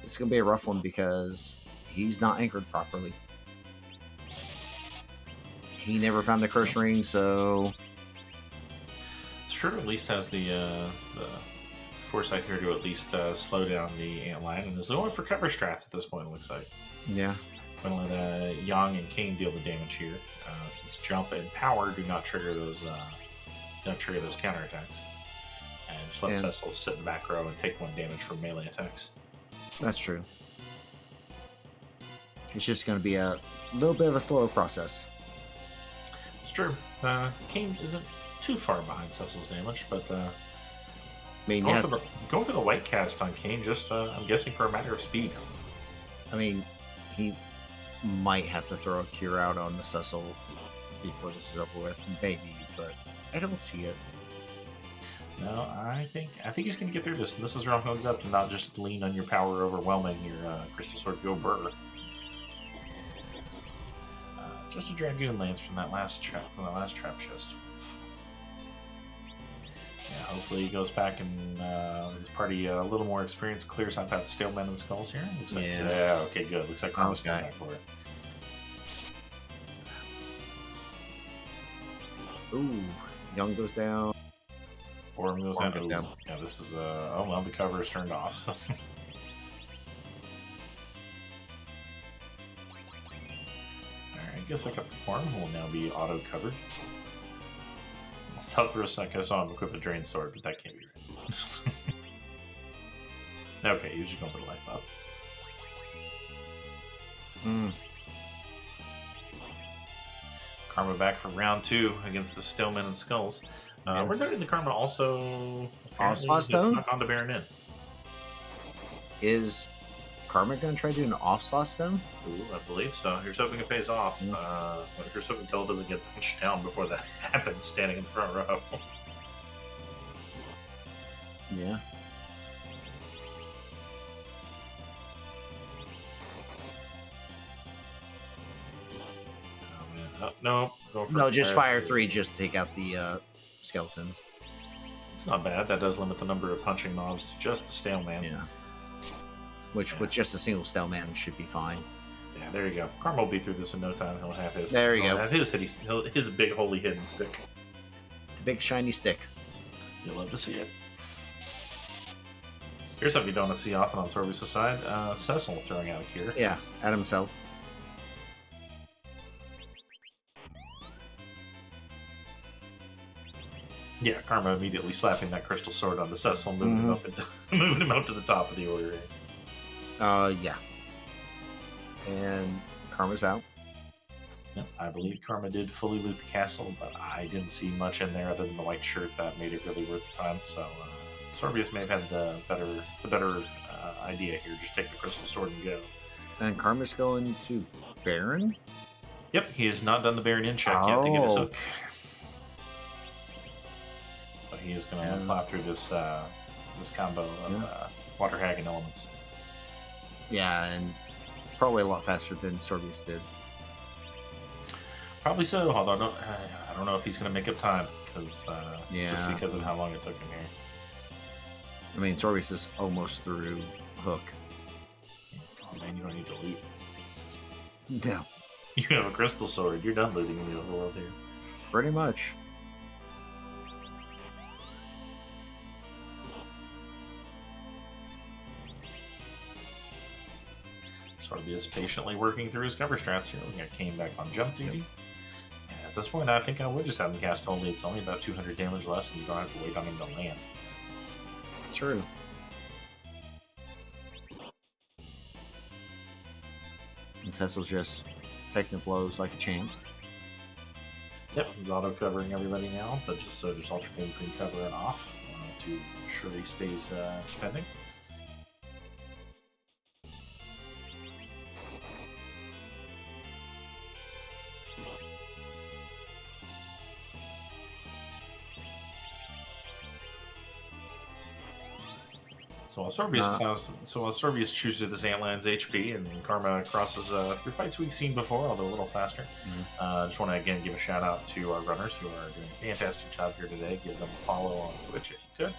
Speaker 1: it's going to be a rough one because he's not anchored properly. He never found the curse ring, so...
Speaker 2: It's true, at least has the foresight here to at least slow down the antline, and there's no one for cover strats at this point, it looks like.
Speaker 1: Yeah.
Speaker 2: I'm going to let Yang and Kane deal the damage here, since Jump and Power do not trigger those counterattacks. And just let Cecil sit in the back row and take 1 damage from melee attacks.
Speaker 1: That's true. It's just going to be a little bit of a slower process.
Speaker 2: It's true. Kane isn't too far behind Cecil's damage, but going for the white cast on Kane, just I'm guessing for a matter of speed.
Speaker 1: I mean, he might have to throw a cure out on the Cecil before this is over with, maybe, but I don't see it.
Speaker 2: No, I think he's going to get through this, and this is where I'm heads up to not just lean on your power overwhelming your Crystal Sword Go Burr. Just a Dragoon Lance from that last trap chest. Yeah, hopefully he goes back and his party a little more experience, clears out that Stalemen and Skulls here. Looks like, okay, good. Looks like Karma's going back for it.
Speaker 1: Ooh, Young goes down.
Speaker 2: Porum goes down. Yeah, this is oh well, the cover is turned off. So. Alright, gets back up to Porum, who will now be auto covered. I thought for a sec I saw him equip a Drain Sword, but that can't be right. Okay, he's just going for the life bots. Karma back for round 2 against the Stalemen and Skulls. We're noting the Karma also not on to Baron in.
Speaker 1: Is Karma going to try to do an off-saw stone?
Speaker 2: Ooh, I believe so. Here's hoping it pays off. Here's hoping Till doesn't get punched down before that happens, standing in the front row.
Speaker 1: Yeah.
Speaker 2: No.
Speaker 1: Just fire 3 just to take out the skeletons.
Speaker 2: It's not bad. That does limit the number of punching mobs to just the Staleman.
Speaker 1: Yeah. Which, with just a single Staleman, should be fine.
Speaker 2: Yeah, there you go. Karma will be through this in no time. He'll have his.
Speaker 1: There you go.
Speaker 2: Have his big holy hidden stick.
Speaker 1: The big shiny stick.
Speaker 2: You'll love to see it. Here's something you don't want to see often on Sorbius' side. Cecil throwing out a cure.
Speaker 1: Yeah, at himself.
Speaker 2: Yeah, Karma immediately slapping that crystal sword on the Cecil, moving him up to the top of the order.
Speaker 1: Yeah. And Karma's out.
Speaker 2: Yep, I believe Karma did fully loot the castle, but I didn't see much in there other than the white shirt that made it really worth the time. So Sorbius may have had the better idea here. Just take the crystal sword and go.
Speaker 1: And Karma's going to Baron?
Speaker 2: Yep, he has not done the Baron in check yet to get his
Speaker 1: Oh.
Speaker 2: hook. But he is going to plow through this this combo of Water Hag and Elements.
Speaker 1: Yeah, and probably a lot faster than Sorbius did.
Speaker 2: Probably so, although I don't know if he's going to make up time because just because of how long it took him here.
Speaker 1: I mean, Sorbius is almost through Hook.
Speaker 2: Oh man, you don't need to loot.
Speaker 1: No.
Speaker 2: You have a crystal sword. You're done looting in the overworld here.
Speaker 1: Pretty much.
Speaker 2: Sorbius patiently working through his cover strats here. We got Kane back on jump duty. And at this point, I think I would just have him cast Holy. It's only about 200 damage less, and you don't have to wait on him to land.
Speaker 1: True. And Tesla's just taking the blows like a champ.
Speaker 2: Yep, he's auto-covering everybody now, but just alternating between cover and off to ensure he stays defending. So while Sorbius chooses this Antlands HP and Karma crosses through fights we've seen before, although a little faster. Just want to again give a shout out to our runners who are doing a fantastic job here today. Give them a follow on Twitch if you could.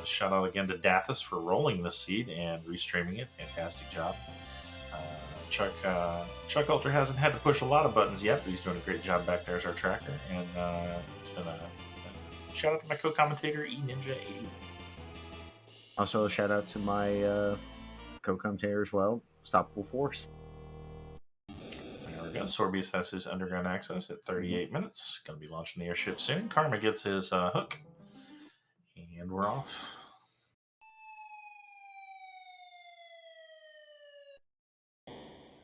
Speaker 2: Shout out again to Dathis for rolling this seed and restreaming it. Fantastic job. Chuck Ultra hasn't had to push a lot of buttons yet, but he's doing a great job back there as our tracker. And it's been a shout out to my co-commentator eNinja81.
Speaker 1: Also, a shout out to my co-commentator as well, Stoppable Force.
Speaker 2: There we go. Sorbius has his underground access at 38 minutes. Going to be launching the airship soon. Karma gets his hook. And we're off.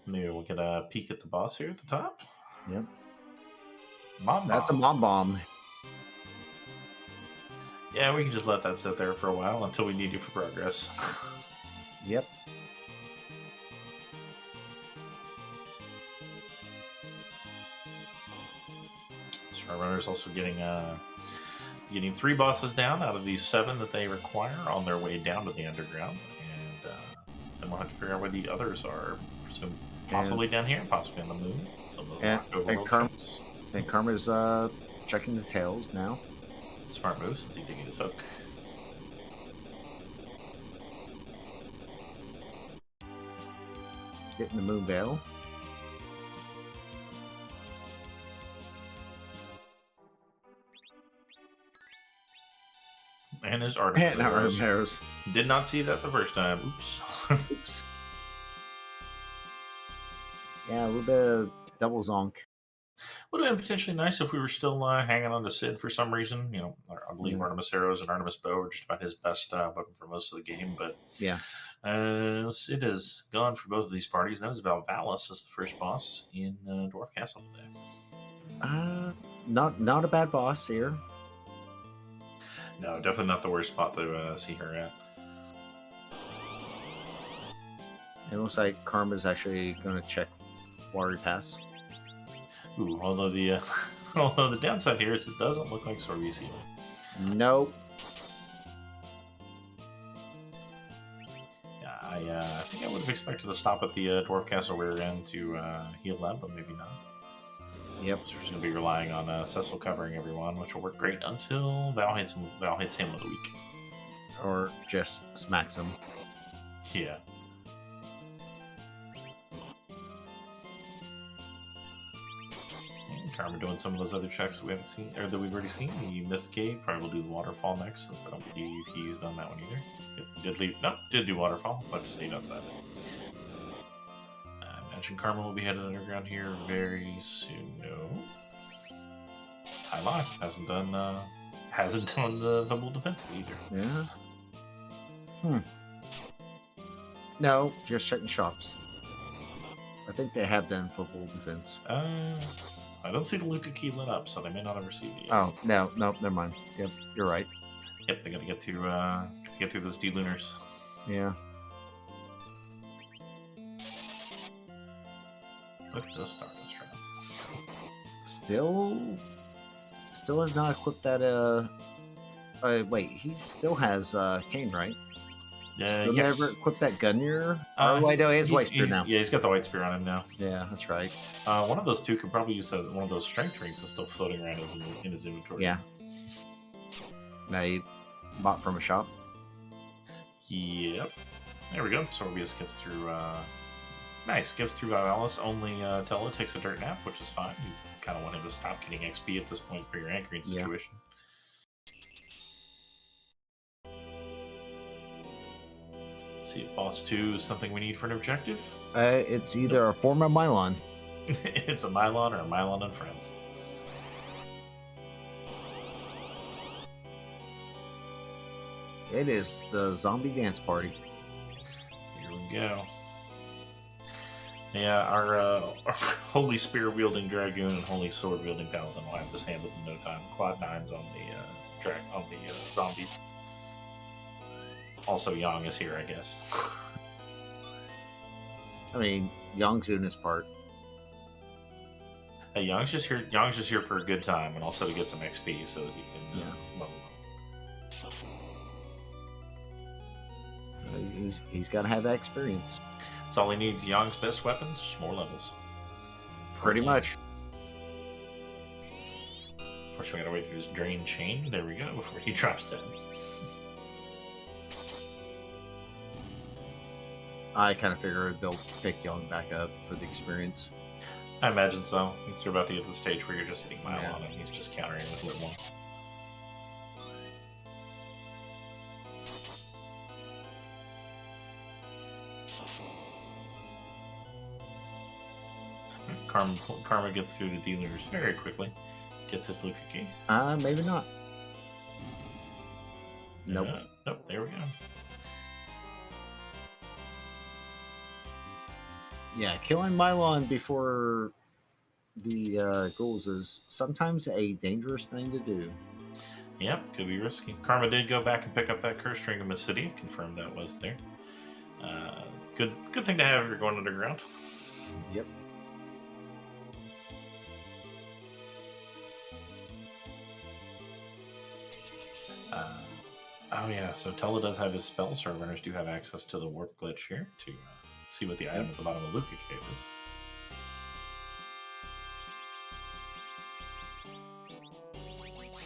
Speaker 2: Maybe we'll get a peek at the boss here at the top.
Speaker 1: Yep.
Speaker 2: That's
Speaker 1: a mom bomb.
Speaker 2: Yeah, we can just let that sit there for a while until we need you for progress.
Speaker 1: Yep.
Speaker 2: So our runner's also getting 3 bosses down out of these 7 that they require on their way down to the underground. And then we'll have to figure out where the others are. Presume possibly down here, possibly on the moon. Some of those
Speaker 1: and Karma's checking the tails now.
Speaker 2: Smart move since he did get his hook.
Speaker 1: Getting the moon veil.
Speaker 2: And his arrows.
Speaker 1: And
Speaker 2: Did not see that the first time. Oops.
Speaker 1: Oops. Yeah, a little bit of double zonk.
Speaker 2: Would have been potentially nice if we were still hanging on to Sid for some reason. You know, I believe Artemis arrows and Artemis bow are just about his best weapon for most of the game. But
Speaker 1: yeah,
Speaker 2: Sid is gone for both of these parties. That is Valvalis as the first boss in Dwarf Castle today.
Speaker 1: Not a bad boss here.
Speaker 2: No, definitely not the worst spot to see her at.
Speaker 1: It looks like Karma's actually going to check Watery Pass.
Speaker 2: Ooh, although the downside here is it doesn't look like Sorbius healing.
Speaker 1: Nope.
Speaker 2: Yeah, I think I would have expected to stop at the Dwarf Castle rear end to heal them, but maybe not.
Speaker 1: Yep.
Speaker 2: So we're just going to be relying on Cecil covering everyone, which will work great until Val hits him with a weak.
Speaker 1: Or just smacks him.
Speaker 2: Yeah. Karma doing some of those other checks we haven't seen, or that we've already seen. The Mist Cave, probably will do the Waterfall next, since I don't believe he's done that one either. Yep, did do Waterfall, but to say outside it. I imagine Karma will be headed underground here very soon. No. High Line hasn't done the Vimble defensive either.
Speaker 1: Yeah. No, just checking shops. I think they have done football defense.
Speaker 2: I don't see the Luca key lit up, so they may not have received it yet.
Speaker 1: Oh, no, never mind. Yep, you're right.
Speaker 2: Yep, they gotta get through those D-Lunars.
Speaker 1: Yeah.
Speaker 2: Look at those Stardust rounds.
Speaker 1: Still has not equipped that. Wait, he still has Kane, right? Still
Speaker 2: Yes.
Speaker 1: never equipped that Gunyer. Oh wait, no, he has White Spear now.
Speaker 2: Yeah, he's got the White Spear on him now.
Speaker 1: Yeah, that's right.
Speaker 2: One of those two could probably use one of those strength rings that's still floating around in his inventory.
Speaker 1: Yeah. Now he bought from a shop.
Speaker 2: Yep. There we go. Sorbius gets through. Nice. Gets through Alice. Only Tella takes a dirt nap, which is fine. You kind of want him to stop getting XP at this point for your anchoring situation. Let's see if boss 2 is something we need for an objective.
Speaker 1: It's either a form of Mylon.
Speaker 2: It's a Mylon or a Mylon and Friends.
Speaker 1: It is the zombie dance party.
Speaker 2: Here we go. Yeah, our Holy Spear wielding Dragoon and Holy Sword wielding Paladin will have this handled in no time. Quad 9s on the zombies. Also, Yang is here, I guess.
Speaker 1: I mean, Yang's doing his part.
Speaker 2: Hey, Yang's just here. Yang's just here for a good time, and also to get some XP so that he can level up.
Speaker 1: He's got to have that experience.
Speaker 2: That's all he needs. Yang's best weapons, just more levels.
Speaker 1: Pretty much.
Speaker 2: First, we gotta wait through his drain chain. There we go, before he drops dead.
Speaker 1: I kind of figured they'll pick Yang back up for the experience.
Speaker 2: I imagine so. Since you're about to get to the stage where you're just hitting Mylon and he's just countering with Whitmore. Karma gets through the dealers very quickly. Gets his Luca key.
Speaker 1: Maybe not. Nope.
Speaker 2: Nope, there we go.
Speaker 1: Yeah, killing Mylon before the ghouls is sometimes a dangerous thing to do.
Speaker 2: Yep, could be risky. Karma did go back and pick up that curse ring of Mysidia. Confirmed that was there. Good thing to have if you're going underground.
Speaker 1: Yep.
Speaker 2: Oh yeah, so Tella does have his spells, so our runners do have access to the warp glitch here to see what the item at the bottom of Luca Cave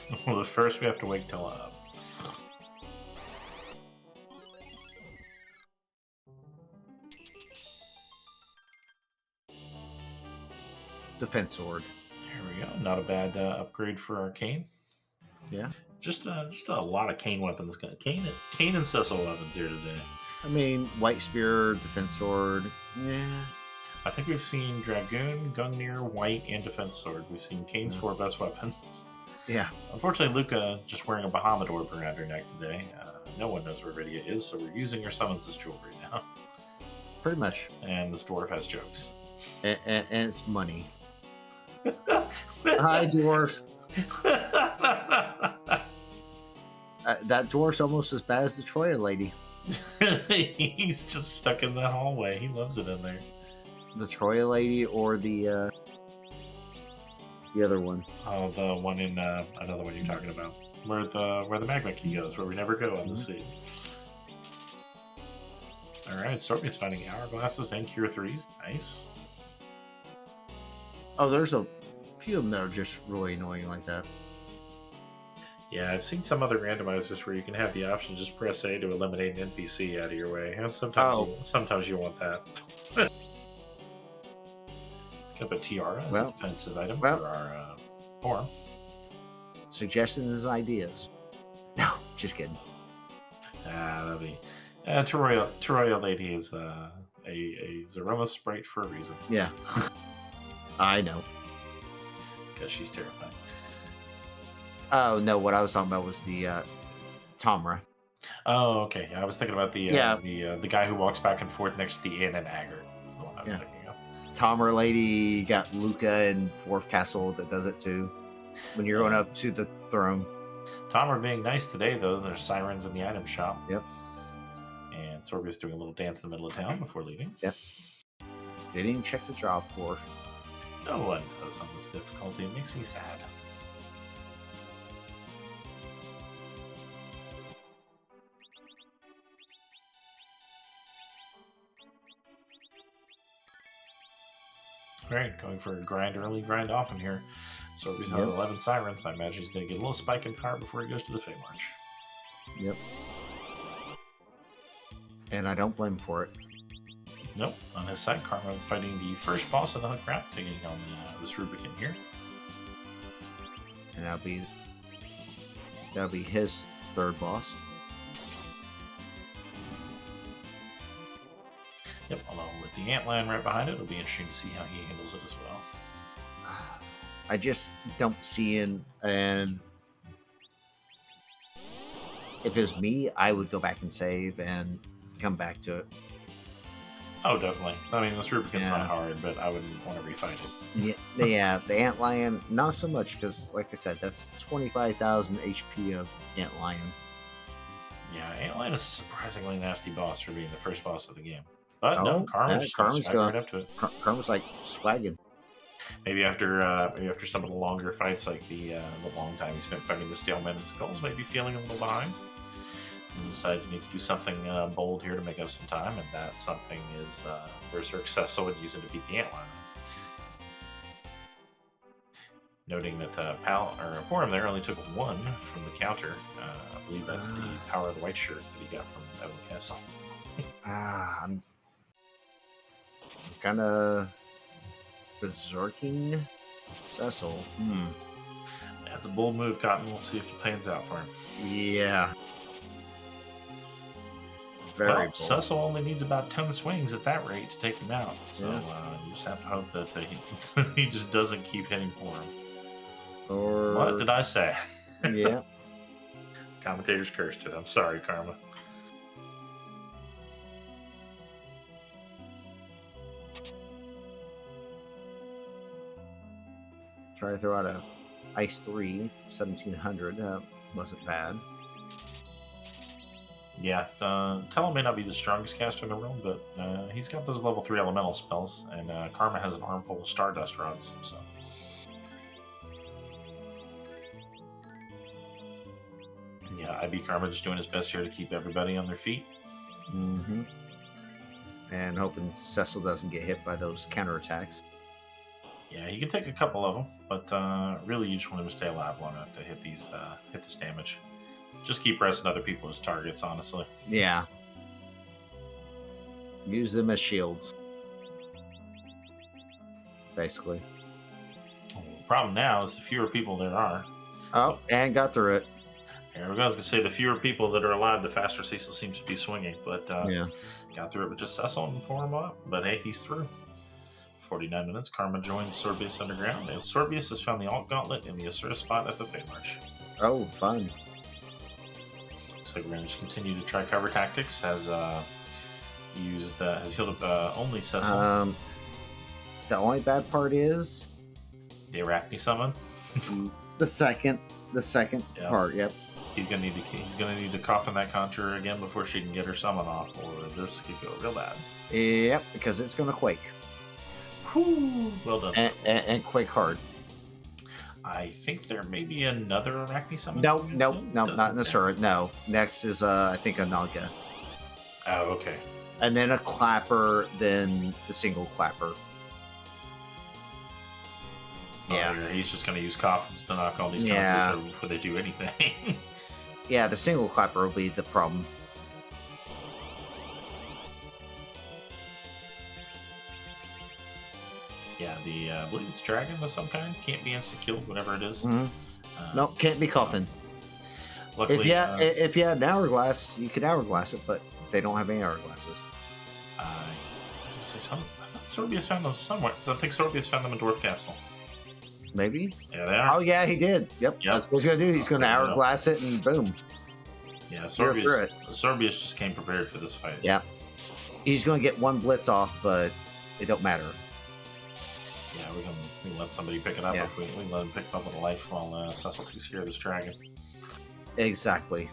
Speaker 2: is. Well, first we have to wake Tella up.
Speaker 1: Defense sword.
Speaker 2: There we go. Not a bad upgrade for Arcane.
Speaker 1: Yeah.
Speaker 2: Just a lot of Kane weapons. Kane and Cecil weapons here today.
Speaker 1: I mean, White Spear, Defense Sword. Yeah.
Speaker 2: I think we've seen Dragoon, Gungnir, White, and Defense Sword. We've seen Kane's 4 best weapons.
Speaker 1: Yeah.
Speaker 2: Unfortunately, Luca just wearing a Bahamut orb around her neck today. No one knows where Rydia is, so we're using her summons as jewelry now.
Speaker 1: Pretty much.
Speaker 2: And this dwarf has jokes.
Speaker 1: And it's money. Hi, dwarf. That dwarf's almost as bad as the Troya lady.
Speaker 2: He's just stuck in that hallway. He loves it in there.
Speaker 1: The Troya lady or the other one.
Speaker 2: Oh, the one in another one you're talking about, where the magma key goes, where we never go on the sea. All right, Sorbius finding hourglasses and cure 3s. Nice.
Speaker 1: Oh, there's a few of them that are just really annoying like that.
Speaker 2: Yeah, I've seen some other randomizers where you can have the option just press A to eliminate an NPC out of your way. Sometimes you want that. Pick up a tiara as a defensive item for our form.
Speaker 1: Suggestions and ideas. No, just kidding.
Speaker 2: That'll be... Toroya Lady is a Zeroma sprite for a reason.
Speaker 1: Yeah. I know.
Speaker 2: Because she's terrifying.
Speaker 1: Oh, no, what I was talking about was the Tomra.
Speaker 2: Oh, okay. I was thinking about the guy who walks back and forth next to the inn and Aggart. Was the one I was thinking of.
Speaker 1: Tomra lady, got Luca and Dwarf Castle that does it too. When you're going up to the throne.
Speaker 2: Tomra being nice today, though. There's sirens in the item shop.
Speaker 1: Yep.
Speaker 2: And Sorbius doing a little dance in the middle of town before leaving.
Speaker 1: Yep. Didn't even check the drop core.
Speaker 2: No one does on this difficulty. It makes me sad. Alright, going for a grind early, grind often here. Sorbius has 11 Sirens. I imagine he's going to get a little spike in power before he goes to the Fey March.
Speaker 1: Yep. And I don't blame him for it.
Speaker 2: Nope. On his side, Karma fighting the first boss of the Hunt route, taking on this Rubicon here.
Speaker 1: And that'll be his third boss.
Speaker 2: Yep, along with the Antlion right behind it, it'll be interesting to see how he handles it as well.
Speaker 1: I just don't see and if it was me, I would go back and save and come back to it.
Speaker 2: Oh, definitely. I mean, this Rubicon's not hard, but I wouldn't want to refight it.
Speaker 1: Yeah, the Antlion, not so much, because, like I said, that's 25,000 HP of Antlion.
Speaker 2: Yeah, Antlion is a surprisingly nasty boss for being the first boss of the game. But no, Karma's going right up to it.
Speaker 1: Karma's like swagging.
Speaker 2: Maybe after some of the longer fights, like the long time he spent fighting the Stalemen and Skulls, maybe feeling a little behind. And decides he needs to do something bold here to make up some time, and that something is Berserk Cecil would use it to beat the Antlion. Noting that Porum there only took 1 from the counter. I believe that's the power of the white shirt that he got from Evan Castle.
Speaker 1: I'm kind of berserking Cecil.
Speaker 2: That's a bold move, Cotton. We'll see if it pans out for him.
Speaker 1: Yeah. Very bold.
Speaker 2: Cecil only needs about 10 swings at that rate to take him out. So you just have to hope that he just doesn't keep hitting Porum.
Speaker 1: Or
Speaker 2: what did I say?
Speaker 1: Yeah.
Speaker 2: Commentators cursed it. I'm sorry, Karma.
Speaker 1: Try to throw out a Ice 3, 1700. That wasn't bad.
Speaker 2: Yeah, Tello may not be the strongest caster in the realm, but he's got those level 3 elemental spells, and Karma has an armful of Stardust rods, so... Yeah, IBKarma just doing his best here to keep everybody on their feet.
Speaker 1: Mm-hmm. And hoping Cecil doesn't get hit by those counterattacks.
Speaker 2: Yeah, he can take a couple of them, but really you just want him to stay alive long enough to hit this damage. Just keep pressing other people as targets, honestly.
Speaker 1: Yeah. Use them as shields. Basically.
Speaker 2: The problem now is the fewer people there are.
Speaker 1: Oh, and got through it.
Speaker 2: Yeah, I was going to say the fewer people that are alive, the faster Cecil seems to be swinging. But got through it with just Cecil and pour him up. But hey, he's through. 49 minutes, Karma joins Sorbius underground, and Sorbius has found the Alt Gauntlet in the Asura spot at the Fey March.
Speaker 1: Oh, fun.
Speaker 2: Looks like we're going to just continue to try cover tactics. Has healed up only Cecil.
Speaker 1: The only bad part is
Speaker 2: the Arachne summon.
Speaker 1: the second part. Yep.
Speaker 2: He's gonna need to coffin that Conjurer again before she can get her summon off, or this could go real bad.
Speaker 1: Yep, because it's gonna quake.
Speaker 2: Whew. Well done.
Speaker 1: And quake hard.
Speaker 2: I think there may be another Arachne summon.
Speaker 1: No, not in Asura. No. Next is I think a Naga.
Speaker 2: Oh, okay.
Speaker 1: And then a Clapper, then the single Clapper.
Speaker 2: Yeah, he's just going to use coffins to knock all these counters over before they do anything.
Speaker 1: Yeah, the single Clapper will be the problem.
Speaker 2: Yeah, I believe it's dragon of some kind. Can't be insta-killed, whatever it is.
Speaker 1: Mm-hmm. No, can't be coffin.
Speaker 2: Luckily,
Speaker 1: if you had an hourglass, you could hourglass it, but they don't have any hourglasses.
Speaker 2: I thought Sorbius found those somewhere, because I think Sorbius found them in Dwarf Castle.
Speaker 1: Maybe?
Speaker 2: Yeah, they are.
Speaker 1: Oh, yeah, he did. Yep. That's what he's going to do. He's going to hourglass it, and boom.
Speaker 2: Yeah, Sorbius just came prepared for this fight.
Speaker 1: Yeah. He's going to get one blitz off, but it don't matter.
Speaker 2: Yeah, we can let somebody pick it up if we let him pick up with a life while Cecil takes care of this dragon.
Speaker 1: Exactly.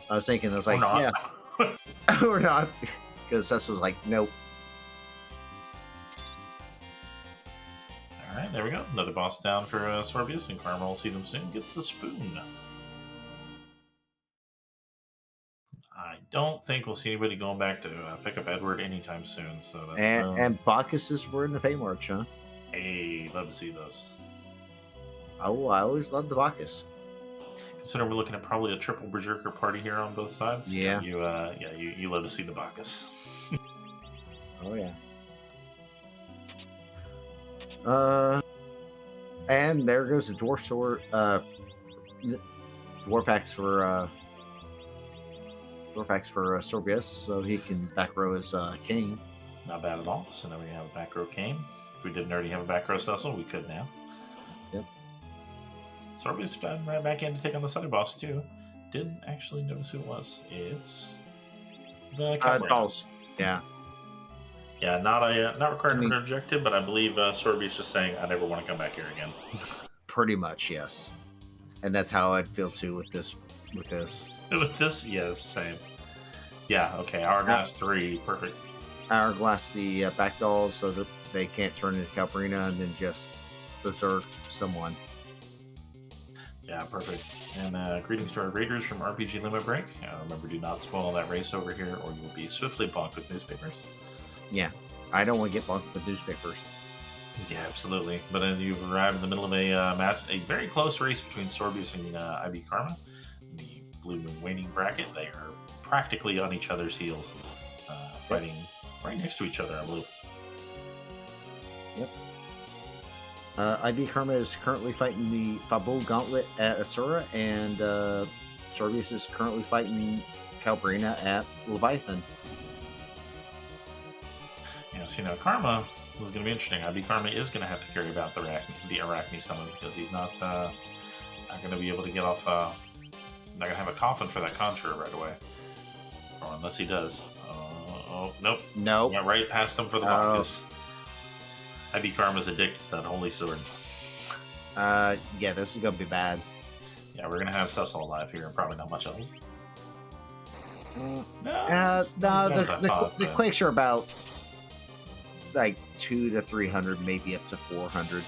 Speaker 1: I was thinking, I was like,
Speaker 2: or not.
Speaker 1: yeah. Or not. Because Cecil was like, nope.
Speaker 2: there we go. Another boss down for Sorbius, and Karma will see them soon. Gets the spoon. I don't think we'll see anybody going back to pick up Edward anytime soon. So that's
Speaker 1: and Bacchus's were in the Fey March, huh?
Speaker 2: Hey, love to see those.
Speaker 1: Oh, I always loved the Bacchus.
Speaker 2: Consider we're looking at probably a triple berserker party here on both sides.
Speaker 1: Yeah.
Speaker 2: You love to see the Bacchus.
Speaker 1: Oh yeah. And there goes the dwarf sword. Dwarf axe for Sorbius, so he can back row his king.
Speaker 2: Not bad at all. So now we have a back row cane. If we didn't already have a back row Cecil, we could now.
Speaker 1: Yep.
Speaker 2: Sorbius right back in to take on the side boss too. Didn't actually notice who it was. It's the
Speaker 1: dolls. Yeah.
Speaker 2: Yeah, not required for an objective, but I believe Sorbius just saying, I never want to come back here again.
Speaker 1: Pretty much, yes. And that's how I'd feel too with this.
Speaker 2: With this, yes, same. Yeah, okay, Hourglass 3, perfect.
Speaker 1: Hourglass the back dolls so that they can't turn into Calbrina and then just berserk someone.
Speaker 2: Yeah, perfect. And greetings to our raiders from RPG Limit Break. Remember, do not spoil that race over here or you'll be swiftly blocked with newspapers.
Speaker 1: Yeah, I don't want to get blocked with newspapers.
Speaker 2: Yeah, absolutely. But then you've arrived in the middle of a match, a very close race between Sorbius and IBKarma. The Blue and Waning bracket, they are practically on each other's heels, fighting right next to each other, I believe.
Speaker 1: Yep. IBKarma is currently fighting the Fabul Gauntlet at Asura, and Sorbius is currently fighting Calbrina at Leviathan.
Speaker 2: Yeah, see now Karma is going to be interesting. IBKarma is going to have to carry about the Arachne summon because he's not going to be able to get off. Not going to have a coffin for that Conjure right away, or unless he does. Nope. Went right past him for the Bacchus. IBKarma's addicted to that holy sword.
Speaker 1: Yeah, this is going to be bad.
Speaker 2: Yeah, we're going to have Cecil alive here and probably not much else.
Speaker 1: The quakes are about like 200 to 300, maybe up to 400.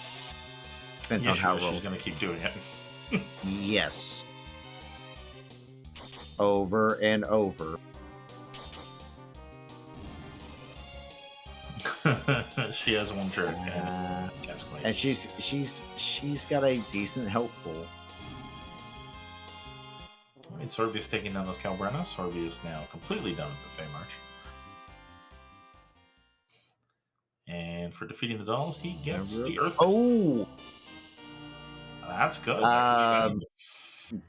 Speaker 1: Depends on how
Speaker 2: she's going to keep doing it.
Speaker 1: Yes. Over and over.
Speaker 2: She has one trick,
Speaker 1: and she's got a decent health pool.
Speaker 2: I mean, Sorbius taking down those Calbrina. Sorbius now completely done with the Fey March. And for defeating the dolls, he gets the Earth.
Speaker 1: Oh,
Speaker 2: that's good.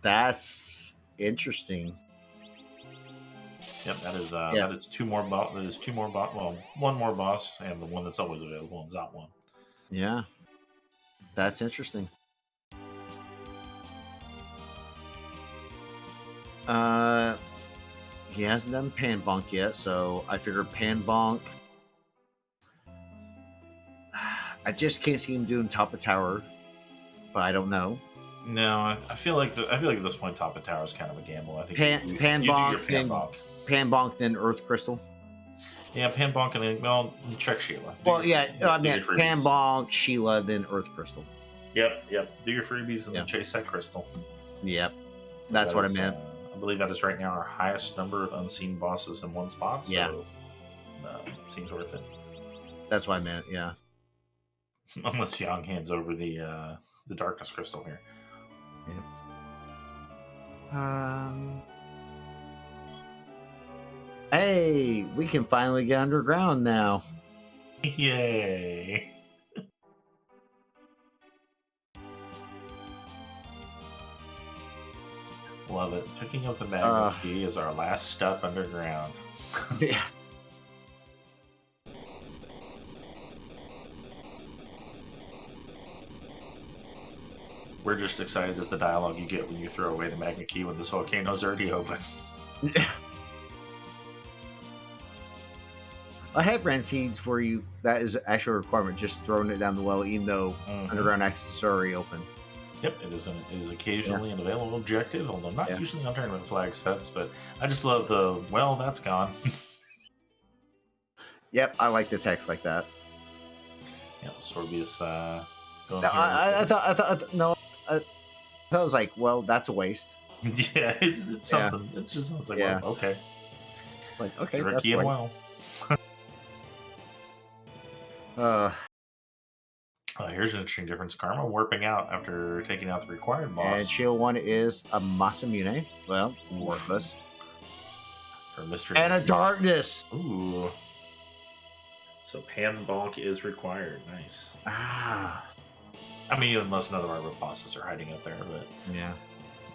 Speaker 1: That's interesting.
Speaker 2: Yep, that is two more boss. That is two more boss. Well, one more boss, and the one that's always available in Zot 1.
Speaker 1: Yeah, that's interesting. He hasn't done Panbonk yet, so I figured Panbonk. I just can't see him doing top of tower, but I don't know.
Speaker 2: No, I feel like at this point, top of tower is kind of a gamble. I think
Speaker 1: Panbonk, then Earth Crystal.
Speaker 2: Yeah, Panbonk, and then check Sheila.
Speaker 1: I meant Panbonk, Sheila, then Earth Crystal.
Speaker 2: Yep. Do your freebies and then chase that crystal.
Speaker 1: Yep, that's what I meant.
Speaker 2: I believe that is right now our highest number of unseen bosses in one spot. So, it seems worth it.
Speaker 1: That's what I meant. Yeah.
Speaker 2: Unless Yang hands over the darkness crystal here.
Speaker 1: Yeah. Hey, we can finally get underground now.
Speaker 2: Yay! Love it. Picking up the magnet key is our last step underground.
Speaker 1: Yeah.
Speaker 2: We're just excited as the dialogue you get when you throw away the magnet key when this volcano's already open.
Speaker 1: Yeah. I have ran seeds where that is actual requirement, just throwing it down the well, even though underground access is already open.
Speaker 2: Yep, it is occasionally an available objective, although not usually on tournament flag sets, but I just love that's gone.
Speaker 1: Yep, I like the text like that.
Speaker 2: Sorbius Going
Speaker 1: No,
Speaker 2: through every
Speaker 1: no, I thought it was like, well, that's a waste.
Speaker 2: yeah, it's
Speaker 1: Yeah,
Speaker 2: something. It's just it's like, well,
Speaker 1: yeah.
Speaker 2: okay,
Speaker 1: Like, okay,
Speaker 2: you're a
Speaker 1: that's
Speaker 2: key and
Speaker 1: great.
Speaker 2: well.
Speaker 1: Uh,
Speaker 2: Here's an interesting difference. Karma warping out after taking out the required
Speaker 1: and
Speaker 2: boss.
Speaker 1: shield one is a Masamune. Well,
Speaker 2: Oof.
Speaker 1: worthless.
Speaker 2: For Mr.
Speaker 1: And a
Speaker 2: Nicky.
Speaker 1: darkness.
Speaker 2: Ooh. So Pan Bonk is required. Nice.
Speaker 1: Ah,
Speaker 2: I mean, unless none of our bosses are hiding out there, but
Speaker 1: yeah,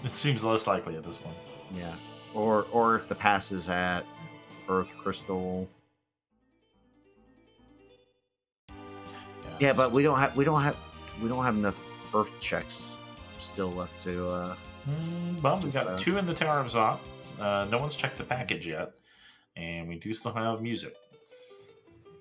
Speaker 2: it seems less likely at this point.
Speaker 1: yeah. Or if the pass is at Earth Crystal. Yeah, but we don't have enough Earth checks still left to.
Speaker 2: Well, we got 2 in the Tower of Zop. No one's checked the package yet, and we do still have music.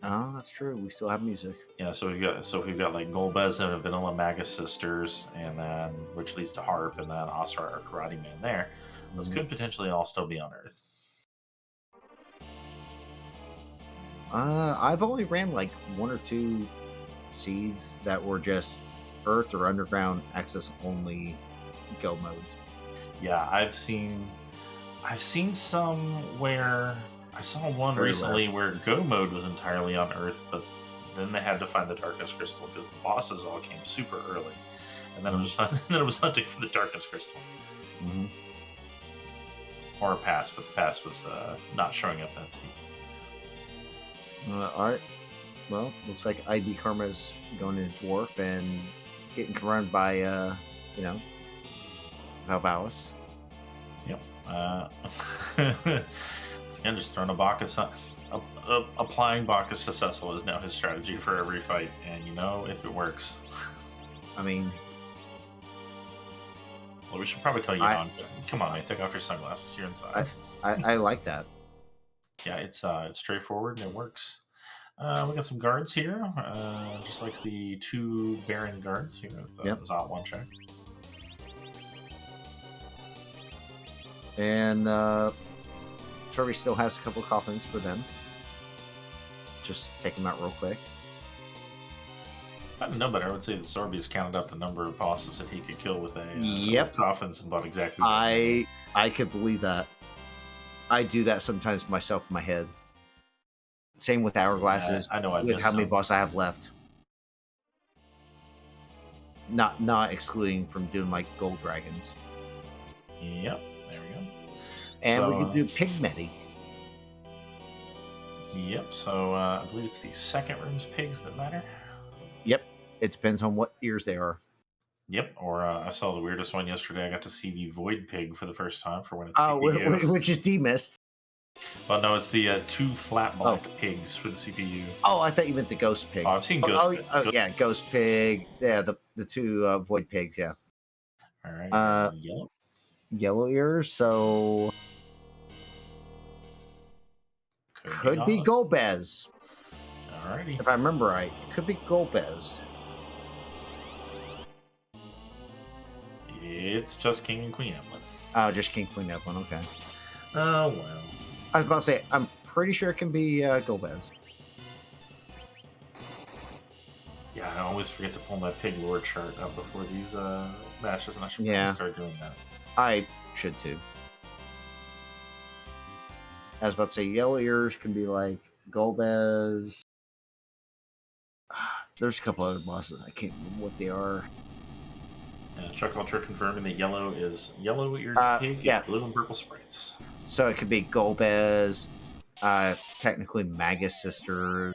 Speaker 1: Oh, that's true. We still have music.
Speaker 2: Yeah, so we've got like Golbez and a Vanilla Magus Sisters, and then which leads to Harp, and then Osrar or Karate Man there. Those could potentially all still be on Earth.
Speaker 1: I've only ran like 1 or 2 seeds that were just Earth or Underground access only go modes.
Speaker 2: Yeah, I've seen some where I saw one recently where Go mode was entirely on Earth, but then they had to find the Darkness Crystal because the bosses all came super early, and then it was hunting for the Darkness Crystal.
Speaker 1: Mm-hmm.
Speaker 2: Or a pass, but the pass was not showing up that seed.
Speaker 1: All right. Well, looks like IBKarma is going into dwarf and getting confronted by Valvalis.
Speaker 2: Yep. Again, just throwing a Bacchus. Applying Bacchus to Cecil is now his strategy for every fight, and if it works.
Speaker 1: I mean,
Speaker 2: well, we should probably tell you on. Come on, man, take off your sunglasses. You're inside.
Speaker 1: I like that.
Speaker 2: Yeah, it's straightforward and it works. We got some guards here, just like the 2 Baron guards here with the Zot 1 check.
Speaker 1: And Sorbius still has a couple coffins for them. Just take them out real quick.
Speaker 2: If I didn't know better, I would say that Sorbius counted up the number of bosses that he could kill with coffins and bought exactly.
Speaker 1: I could believe that. I do that sometimes myself in my head. Same with hourglasses.
Speaker 2: I know.
Speaker 1: With how many bosses I have left. Not excluding from doing like gold dragons.
Speaker 2: Yep, there we go.
Speaker 1: And we could do Pigmety.
Speaker 2: Yep. So I believe it's the second room's pigs that matter.
Speaker 1: Yep. It depends on what ears they are.
Speaker 2: Yep. Or I saw the weirdest one yesterday. I got to see the Void Pig for the first time for when it's CPU.
Speaker 1: Which is demissed.
Speaker 2: Well, no, it's the 2 flat black pigs for the CPU.
Speaker 1: Oh, I thought you meant the Ghost Pig.
Speaker 2: Oh, I've seen Ghost Pig.
Speaker 1: Yeah, Ghost Pig. Yeah, the 2 Void Pigs, yeah.
Speaker 2: All right.
Speaker 1: Yellow ears, so... Could be Golbez.
Speaker 2: Alrighty.
Speaker 1: If I remember right. Could be Golbez.
Speaker 2: It's just King and Queen Evelyn.
Speaker 1: Oh, just King Queen Evelyn, okay.
Speaker 2: Oh, well.
Speaker 1: I was about to say, I'm pretty sure it can be Golbez.
Speaker 2: Yeah, I always forget to pull my Pig Lore chart up before these matches, and I should probably start doing that.
Speaker 1: I should too. I was about to say, yellow ears can be like Golbez. There's a couple other bosses. I can't remember what they are.
Speaker 2: Chuck Ultra confirming that yellow is yellow-eared pig, blue and purple sprites.
Speaker 1: So it could be Golbez, technically Magus Sister.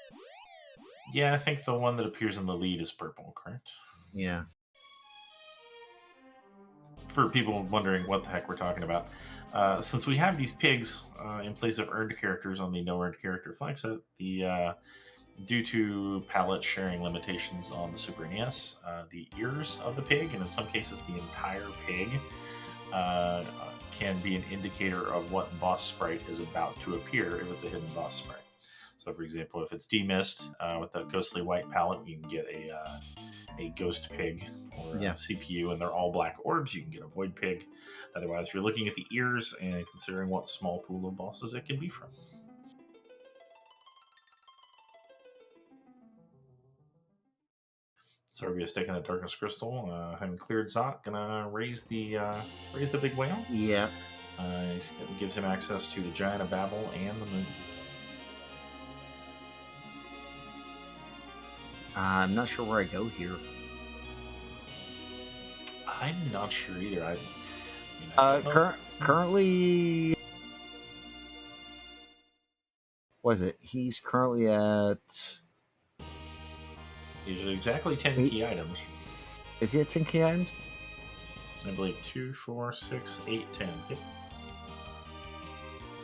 Speaker 2: Yeah, I think the one that appears in the lead is purple, correct?
Speaker 1: Yeah.
Speaker 2: For people wondering what the heck we're talking about, since we have these pigs in place of earned characters on the no earned character flag set, due to palette sharing limitations on the Super NES, the ears of the pig, and in some cases the entire pig, can be an indicator of what boss sprite is about to appear if it's a hidden boss sprite. So, for example, if it's demist with that ghostly white palette, you can get a ghost pig or a CPU, and they're all black orbs. You can get a void pig. Otherwise, you're looking at the ears and considering what small pool of bosses it can be from. Sorbius taking the Darkness Crystal, having cleared Zot, gonna raise the big whale.
Speaker 1: Yeah.
Speaker 2: Gives him access to the Giant of Babel and the moon.
Speaker 1: I'm not sure where I go here.
Speaker 2: I'm not sure either.
Speaker 1: Currently, what is it? He's currently at.
Speaker 2: These are exactly 10 key items.
Speaker 1: Is he at 10 key items?
Speaker 2: I believe 2, 4, 6, 8, 10. Yep.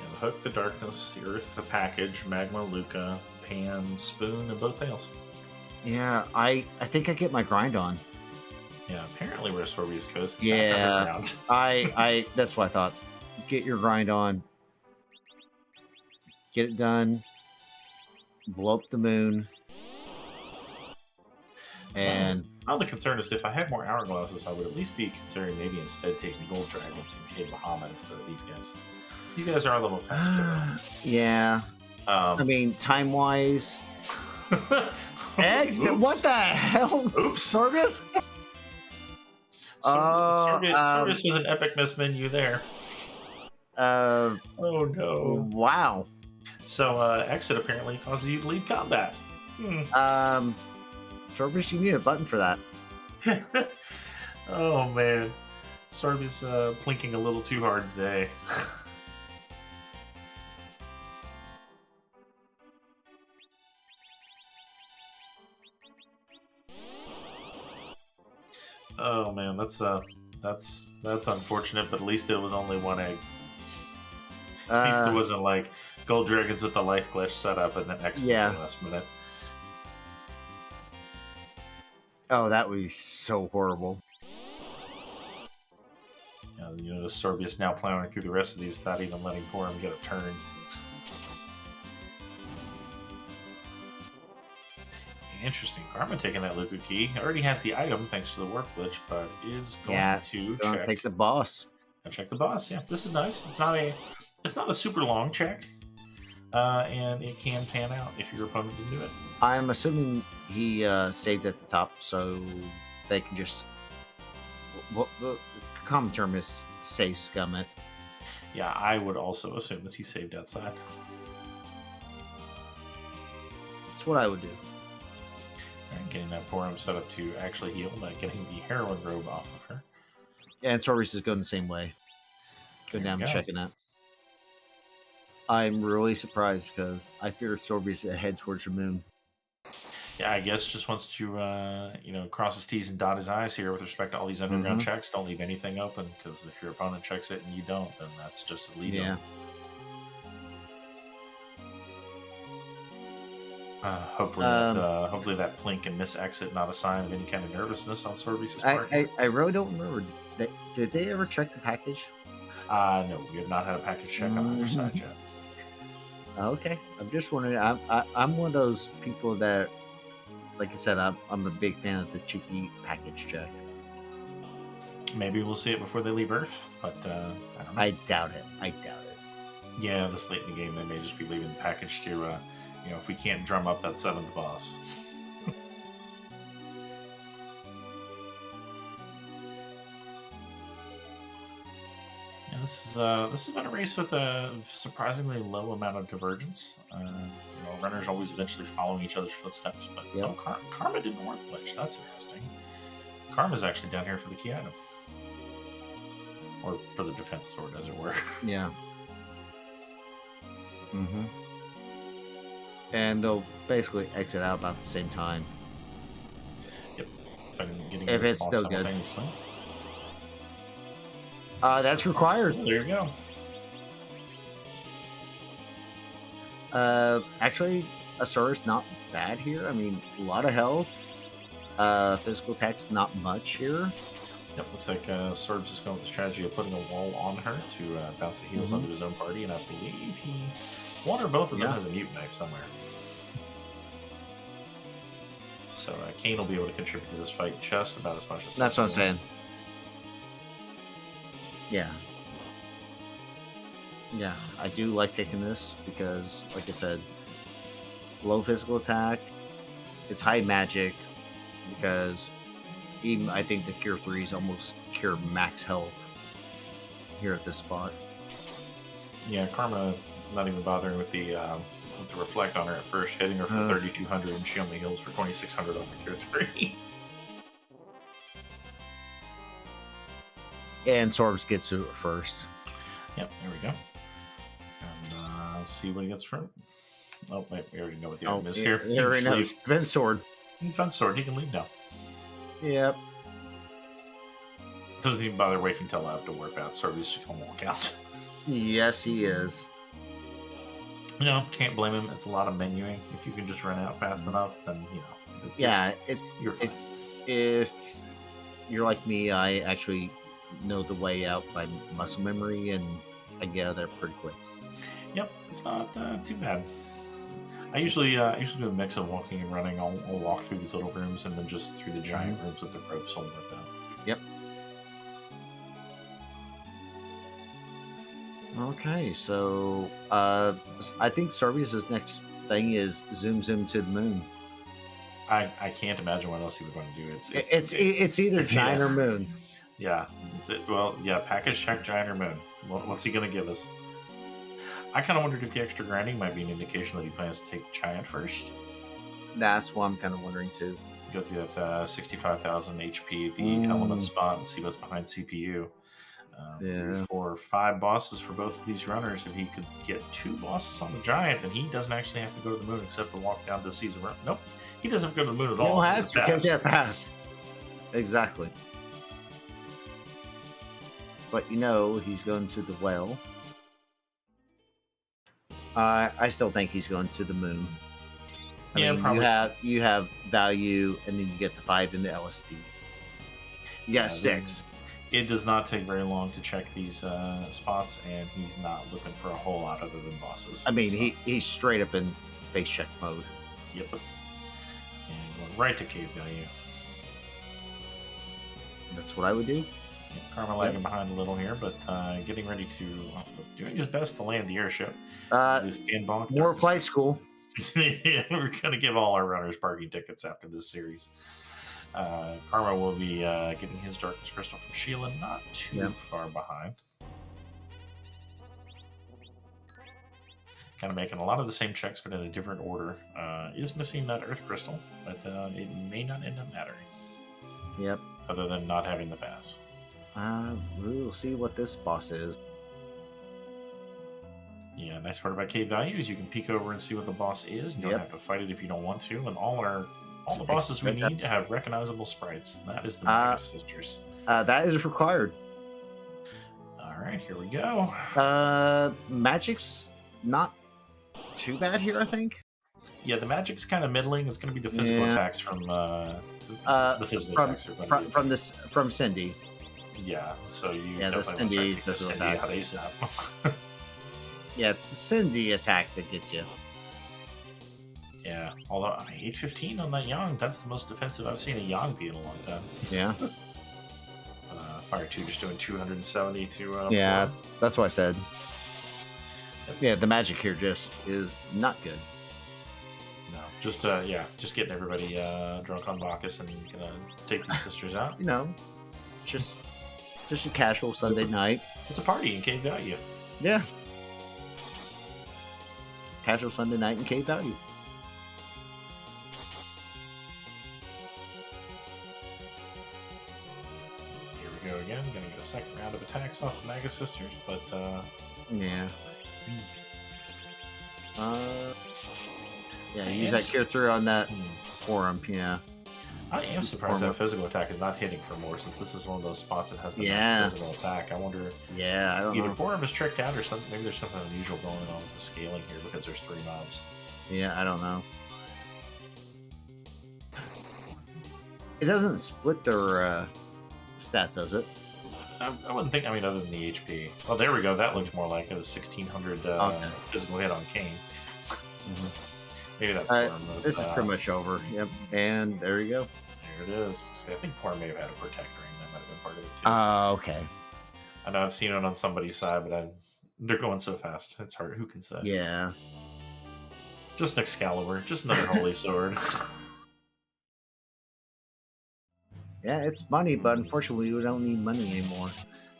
Speaker 2: And the hook, the darkness, the earth, the package, magma, Luca, pan, spoon, and both tails.
Speaker 1: Yeah, I think I get my grind on.
Speaker 2: Yeah, apparently we're Sorbius Coast.
Speaker 1: Yeah, I that's what I thought. Get your grind on. Get it done. Blow up the moon. And
Speaker 2: now the concern is if I had more hourglasses, I would at least be considering maybe instead taking gold dragons and Cave Bahamut instead of these guys. These guys are a little faster.
Speaker 1: Yeah. I mean, time wise. Exit. What the hell?
Speaker 2: Oops.
Speaker 1: Sorbius?
Speaker 2: Sorbius with an epic miss menu there. Oh no.
Speaker 1: Wow.
Speaker 2: So exit apparently causes you to leave combat.
Speaker 1: Sorbius, you need a button for that.
Speaker 2: Oh man. Sorbius plinking a little too hard today. Oh man, that's unfortunate, but at least it was only one egg. At least it wasn't like gold dragons with the life glitch set up and then exit the last minute.
Speaker 1: Oh, that would be so horrible.
Speaker 2: Yeah, you know, Sorbius now plowing through the rest of these without even letting Porum get a turn. Interesting. Karma taking that Luca key. Already has the item thanks to the warp glitch, but is going to
Speaker 1: take the boss.
Speaker 2: Check the boss. Yeah, this is nice. It's not a super long check. And it can pan out if your opponent didn't do it.
Speaker 1: I'm assuming he saved at the top, so they can just. The common term is save scum it.
Speaker 2: Yeah, I would also assume that he saved outside.
Speaker 1: That's what I would do.
Speaker 2: And getting that Porum set up to actually heal by getting the heroin robe off of her.
Speaker 1: Yeah, and Sorbius is going the same way. Going down and checking that. I'm really surprised because I fear Sorbius is head towards the moon.
Speaker 2: Yeah, I guess just wants to, cross his T's and dot his I's here with respect to all these underground checks. Don't leave anything open because if your opponent checks it and you don't, then that's just illegal.
Speaker 1: Yeah.
Speaker 2: Hopefully that plink and miss exit not a sign of any kind of nervousness on Sorbius' part.
Speaker 1: I really don't remember. Did they ever check the package?
Speaker 2: No, we have not had a package check on either side yet.
Speaker 1: Okay, I'm just wondering. I'm one of those people that, like I said, I'm a big fan of the cheeky package check.
Speaker 2: Maybe we'll see it before they leave Earth, but I don't know.
Speaker 1: I doubt it.
Speaker 2: Yeah, this late in the game, they may just be leaving the package to, if we can't drum up that 7th boss. This has been a race with a surprisingly low amount of divergence. Runners always eventually following each other's footsteps, but Karma didn't work glitch. That's interesting. Karma's actually down here for the key item, or for the defense sword, as it were.
Speaker 1: Yeah. And they'll basically exit out about the same time.
Speaker 2: Yep.
Speaker 1: If it's still good. That's required.
Speaker 2: There you go.
Speaker 1: Actually, Asur's not bad here. I mean, a lot of health. Physical attack's not much here.
Speaker 2: Yep, looks like Sorb's just going with the strategy of putting a wall on her to bounce the heals onto his own party, and I believe one or both of them has a mute knife somewhere. So Kane will be able to contribute to this fight just about as much as
Speaker 1: that's what I'm saying. Yeah, I do like taking this because, like I said, low physical attack, it's high magic, because even I think the Cure 3 is almost Cure max health here at this spot.
Speaker 2: Yeah, Karma not even bothering with the reflect on her at first, hitting her for 3,200, and she only heals for 2,600 off the Cure 3.
Speaker 1: And Sorbs gets to it first.
Speaker 2: Yep, there we go. And see what he gets from. Oh, wait, we already know what the item is here.
Speaker 1: He already knows. Defense Sword.
Speaker 2: Defense Sword, he can leave now.
Speaker 1: Yep.
Speaker 2: Doesn't even bother waiting until I have to warp out. Sorbius just gonna walk out.
Speaker 1: Yes, he is.
Speaker 2: You know, can't blame him. It's a lot of menuing. If you can just run out fast enough, then, you know.
Speaker 1: Yeah,
Speaker 2: you're fine.
Speaker 1: If you're like me, I actually know the way out by muscle memory, and I get out of there pretty quick.
Speaker 2: Yep, it's not too bad. I usually do a mix of walking and running. I'll walk through these little rooms and then just through the giant rooms with the ropes all worked out.
Speaker 1: Yep. Okay, so I think Sorbius' next thing is zoom to the moon.
Speaker 2: I can't imagine what else he was going to do.
Speaker 1: It's either giant or moon.
Speaker 2: Yeah. Well, yeah. Package check, giant or moon. What's he going to give us? I kind of wondered if the extra grinding might be an indication that he plans to take giant first.
Speaker 1: That's what I'm kind of wondering too.
Speaker 2: Go through that 65,000 HP, the element spot, and see what's behind CPU. For 5 bosses for both of these runners. If he could get 2 bosses on the giant, then he doesn't actually have to go to the moon except to walk down to Caesar. Nope, he doesn't have to go to the moon at all.
Speaker 1: You don't have to because yeah, pass. Exactly. But you know he's going to the well. I still think he's going to the moon. I mean, probably. You have value, and then you get the 5 in the LST. You got 6.
Speaker 2: It does not take very long to check these spots, and he's not looking for a whole lot other than bosses.
Speaker 1: I mean, so. He's straight up in face check mode.
Speaker 2: Yep. And going right to cave value.
Speaker 1: That's what I would do.
Speaker 2: Yeah, Karma lagging behind a little here, but getting ready to doing his best to land the airship. This pinball.
Speaker 1: More flight school.
Speaker 2: Yeah, we're gonna give all our runners parking tickets after this series. Karma will be getting his Darkness Crystal from Sheila, not too far behind. Kind of making a lot of the same checks, but in a different order. Is missing that Earth Crystal, but it may not end up mattering.
Speaker 1: Yep.
Speaker 2: Other than not having the pass.
Speaker 1: We'll see what this boss is.
Speaker 2: Yeah, nice part about cave value is you can peek over and see what the boss is. You don't have to fight it if you don't want to, and all the bosses we need to have recognizable sprites. That is the Magus Sisters.
Speaker 1: That is required.
Speaker 2: All right, here we go.
Speaker 1: Magic's not too bad here, I think.
Speaker 2: Yeah, the magic's kind of middling. It's going to be the physical attacks from the physical attacks
Speaker 1: from Cindy.
Speaker 2: Yeah, so you
Speaker 1: the Cindy
Speaker 2: how they snap.
Speaker 1: Yeah, it's the Cindy attack that gets you.
Speaker 2: Yeah, although 815 on that Yang, that's the most defensive I've seen a Yang be in a long time.
Speaker 1: Yeah.
Speaker 2: Fire 2 just doing 270 to...
Speaker 1: yeah, that's what I said. Yeah, the magic here just is not good.
Speaker 2: No, just getting everybody drunk on Bacchus and gonna take these sisters out.
Speaker 1: You know, just a casual Sunday night.
Speaker 2: It's a party in Cave Value.
Speaker 1: Yeah. Casual Sunday night in Cave Value.
Speaker 2: Here we go again. Gonna get a second round of attacks off the Magus Sisters, but
Speaker 1: yeah. Yeah, use that Cure 3 on that forum, yeah.
Speaker 2: I am surprised that physical attack is not hitting for more, since this is one of those spots that has the best physical attack. I wonder.
Speaker 1: Yeah, I don't know.
Speaker 2: Either Forum is tricked out or something. Maybe there's something unusual going on with the scaling here because there's 3 mobs.
Speaker 1: Yeah, I don't know. It doesn't split their stats, does it?
Speaker 2: I wouldn't think. I mean, other than the HP. Well, there we go. That looks more like a 1,600 physical hit on Kane.
Speaker 1: Mm-hmm.
Speaker 2: Maybe that Forum was.
Speaker 1: This is pretty much over. Yep, and there you go.
Speaker 2: There it is. See, I think Forum may have had a protector ring. That might have been part of it too.
Speaker 1: Okay.
Speaker 2: I know I've seen it on somebody's side, but they're going so fast. It's hard. Who can say?
Speaker 1: Yeah.
Speaker 2: Just an Excalibur. Just another holy sword.
Speaker 1: Yeah, it's money, but unfortunately, we don't need money anymore.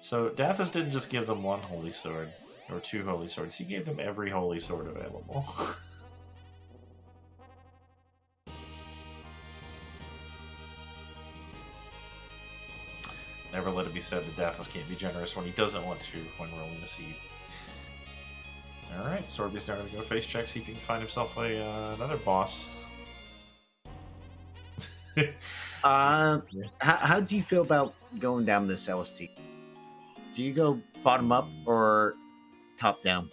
Speaker 2: So Dathis didn't just give them one holy sword or 2 holy swords. He gave them every holy sword available. Never let it be said that Dathis can't be generous when he doesn't want to when rolling a seed. Alright, Sorbius now going to go face check, see if he can find himself another boss.
Speaker 1: How do you feel about going down this LST? Do you go bottom up or top down?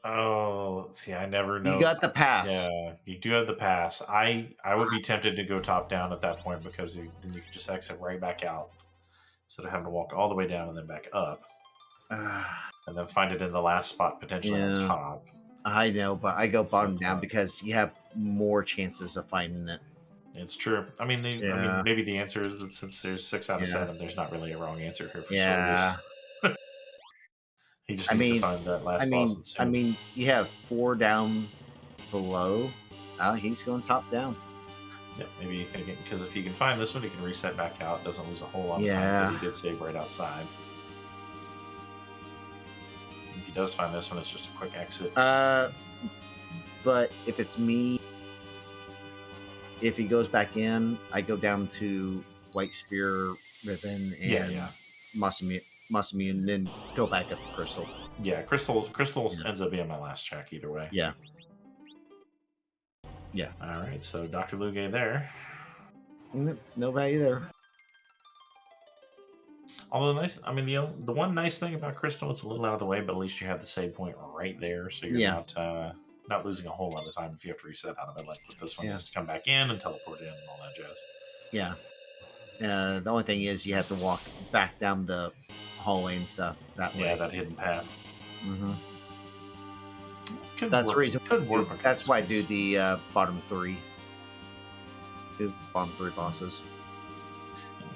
Speaker 2: Oh, see, I never know.
Speaker 1: You got the pass.
Speaker 2: Yeah, you do have the pass. I would be tempted to go top down at that point because then you could just exit right back out instead of having to walk all the way down and then back up. And then find it in the last spot potentially on top.
Speaker 1: I know, but I go bottom down because you have more chances of finding it.
Speaker 2: It's true. I mean, maybe the answer is that since there's 6 out of 7, there's not really a wrong answer here for Sorbius. He just needs to find that last boss.
Speaker 1: I mean, you have 4 down below. He's going top down.
Speaker 2: Yeah, maybe thinking because if he can find this one, he can reset back out. Doesn't lose a whole lot of time because he did save right outside. If he does find this one, it's just a quick exit.
Speaker 1: But if it's me, if he goes back in, I go down to White Spear, Ribbon, and Musamune, and then go back up to Crystal.
Speaker 2: Yeah, Crystal ends up being my last check either way.
Speaker 1: Yeah.
Speaker 2: All right, so Dr. Luge there.
Speaker 1: No value there.
Speaker 2: Although the one nice thing about Crystal, it's a little out of the way, but at least you have the save point right there, so you're not losing a whole lot of time if you have to reset out of it. Like with this one, you have to come back in and teleport in and all that jazz.
Speaker 1: Yeah. The only thing is you have to walk back down the hallway and stuff that way.
Speaker 2: Yeah, that hidden path.
Speaker 1: Mm-hmm.
Speaker 2: That's
Speaker 1: the reason.
Speaker 2: Could work.
Speaker 1: That's why I do the bottom 3. Do bottom 3 bosses.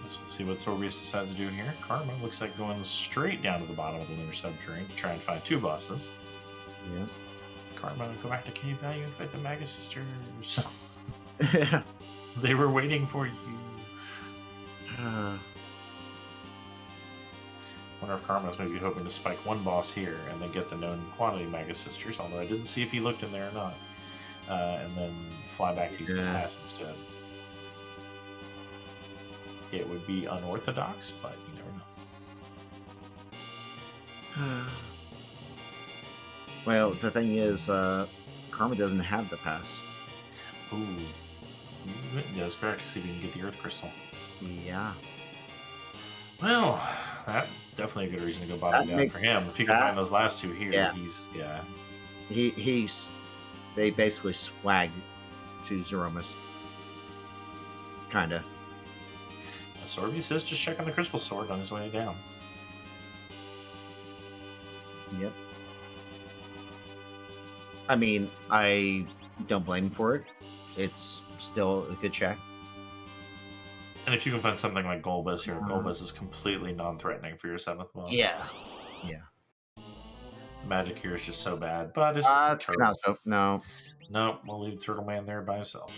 Speaker 2: Let's see what Sorbius decides to do here. Karma looks like going straight down to the bottom of the lunar subterranean to try and find 2 bosses.
Speaker 1: Yeah.
Speaker 2: Karma, go back to Cave Value and fight the Maga Sisters. They were waiting for you. Wonder if Karma's maybe hoping to spike one boss here and then get the known quantity Maga Sisters, although I didn't see if he looked in there or not. And then fly back using the pass instead. It would be unorthodox, but you never know.
Speaker 1: Well, the thing is, Karma doesn't have the pass.
Speaker 2: Ooh. That's correct, because he didn't get the Earth Crystal.
Speaker 1: Yeah.
Speaker 2: Well, that's definitely a good reason to go bottom down for him. If he can find those last 2 here, they basically swag to Zeromus. Kinda. Sorbius is just checking the crystal sword on his way down.
Speaker 1: Yep. I mean, I don't blame him for it. It's still a good check.
Speaker 2: And if you can find something like Golbez here, Golbez is completely non-threatening for your 7th boss.
Speaker 1: Yeah.
Speaker 2: The magic here is just so bad, but it's
Speaker 1: no,
Speaker 2: we'll leave Turtle Man there by himself.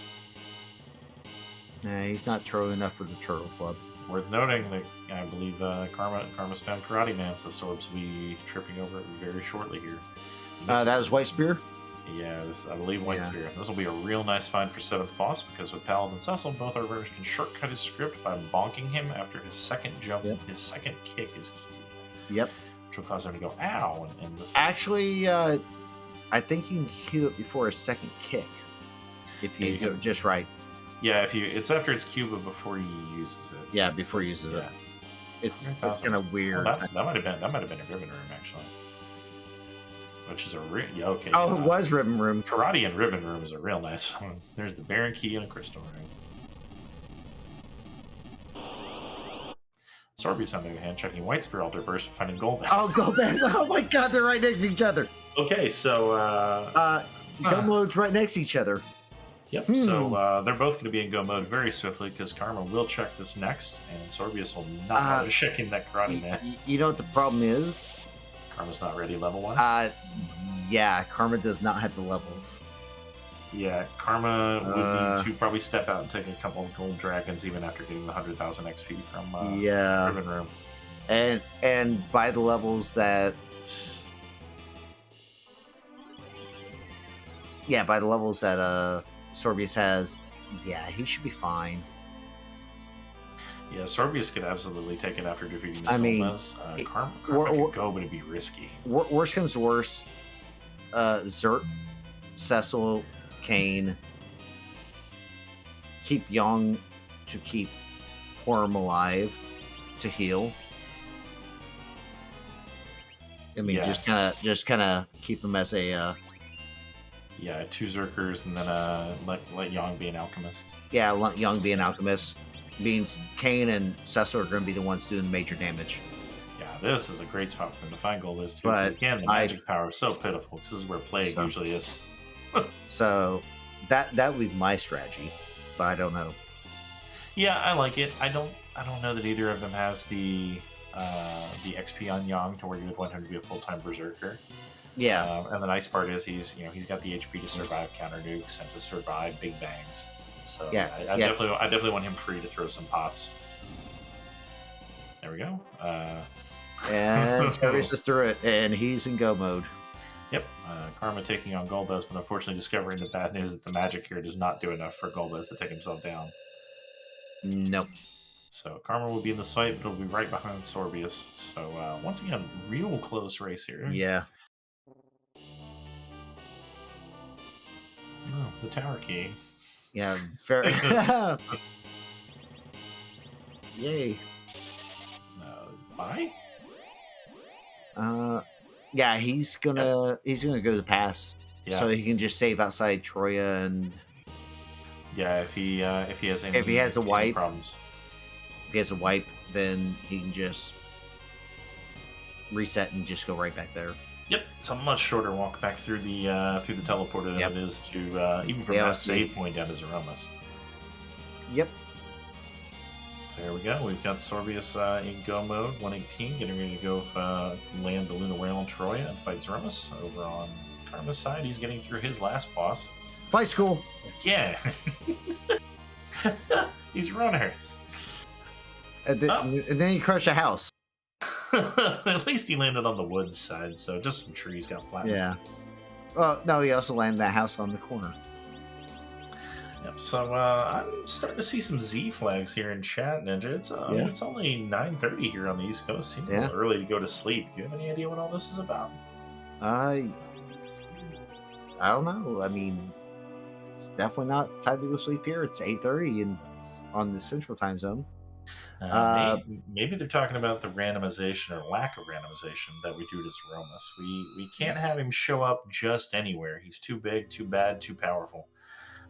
Speaker 1: Nah, he's not turtle enough for the Turtle Club.
Speaker 2: Worth noting that I believe Karma's found Karate Man, so Sorbs will be tripping over it very shortly here.
Speaker 1: That was White Spear?
Speaker 2: Yeah, I believe White Spear. This will be a real nice find for 7th boss, because with Paladin Cecil, both our runners can shortcut his script by bonking him after his second jump. Yep. His second kick is cute.
Speaker 1: Yep.
Speaker 2: Which will cause him to go, ow.
Speaker 1: Actually, I think you can cue it before a second kick. If you go just right.
Speaker 2: Yeah, it's after it's Q, but before he uses it.
Speaker 1: Yeah, before he uses it. It's kind of weird.
Speaker 2: Oh, that might have been a Ribbon Room, actually. Which is okay.
Speaker 1: Oh, it was Ribbon Room.
Speaker 2: Karate and Ribbon Room is a real nice one. There's the Baron Key and a Crystal Ring. Sorbius, on the other hand, checking White Spear Altar first, finding Golbez.
Speaker 1: Oh, Golbez! Oh my God, they're right next to each other.
Speaker 2: Okay, so
Speaker 1: go modes right next to each other.
Speaker 2: Yep. So they're both going to be in go mode very swiftly because Karma will check this next, and Sorbius will not bother checking that Karate Man.
Speaker 1: You know what the problem is?
Speaker 2: Karma's not ready level-wise?
Speaker 1: Yeah, Karma does not have the levels.
Speaker 2: Yeah, Karma would need to probably step out and take a couple of gold dragons even after getting the 100,000 XP from
Speaker 1: yeah,
Speaker 2: Riven Room.
Speaker 1: and by the levels that, by the levels that Sorbius has, yeah, he should be fine.
Speaker 2: Yeah, Sorbius could absolutely take it after defeating the
Speaker 1: I mean,
Speaker 2: Stolmez. Karma could go, but it'd be risky.
Speaker 1: Worst comes to worst, Zert, Cecil, Kane, keep Young to keep Horm alive to heal. I mean,
Speaker 2: Yeah.
Speaker 1: just kind of keep him as a.
Speaker 2: Yeah, 2 Zerkers and then let Yang be an alchemist.
Speaker 1: Yeah, let Young be an alchemist. Means Kane and Cecil are going to be the ones doing the major damage.
Speaker 2: Yeah, this is a great spot for them to find gold is too.
Speaker 1: But
Speaker 2: again, the magic power is so pitiful. This is where plague usually is.
Speaker 1: So that would be my strategy, but I don't know.
Speaker 2: Yeah, I like it. I don't know that either of them has the XP on Yang to where you would want him to be a full-time berserker.
Speaker 1: Yeah,
Speaker 2: and the nice part is he's got the HP to survive counter nukes and to survive big bangs. So
Speaker 1: yeah,
Speaker 2: I definitely want him free to throw some pots. There we go.
Speaker 1: And Sorbius is through it, and he's in go mode.
Speaker 2: Yep. Karma taking on Golbez, but unfortunately discovering the bad news that the magic here does not do enough for Golbez to take himself down.
Speaker 1: Nope.
Speaker 2: So Karma will be in the fight, but it'll be right behind Sorbius. So once again, real close race here.
Speaker 1: Yeah.
Speaker 2: Oh, the tower key.
Speaker 1: Yeah, fair. Yay.
Speaker 2: Bye?
Speaker 1: Yeah, he's gonna go to the pass, so he can just save outside Troya and.
Speaker 2: Yeah, if he has any.
Speaker 1: If he has a wipe
Speaker 2: problems.
Speaker 1: If he has a wipe, then he can just reset and just go right back there.
Speaker 2: Yep, it's a much shorter walk back through the teleporter than it is to even from that save point down to Zeromus.
Speaker 1: Yep.
Speaker 2: So there we go. We've got Sorbius in go mode, 118, getting ready to go land the Luna Whale on Troya and fight Zeromus. Over on Karma's side, he's getting through his last boss.
Speaker 1: Flight school.
Speaker 2: Yeah. These runners.
Speaker 1: And then he crushed a house.
Speaker 2: At least he landed on the woods side, so just some trees got flattened.
Speaker 1: Yeah. Well, no, he also landed that house on the corner.
Speaker 2: Yep. So I'm starting to see some Z flags here in chat, Ninja. It's it's only 9:30 here on the East Coast. Seems a little early to go to sleep. Do you have any idea what all this is about?
Speaker 1: I don't know. I mean, it's definitely not time to go sleep here. It's 8:30 and on the Central Time Zone.
Speaker 2: Maybe they're talking about the randomization or lack of randomization that we do to Zeromus. We can't have him show up just anywhere. He's too big, too bad, too powerful.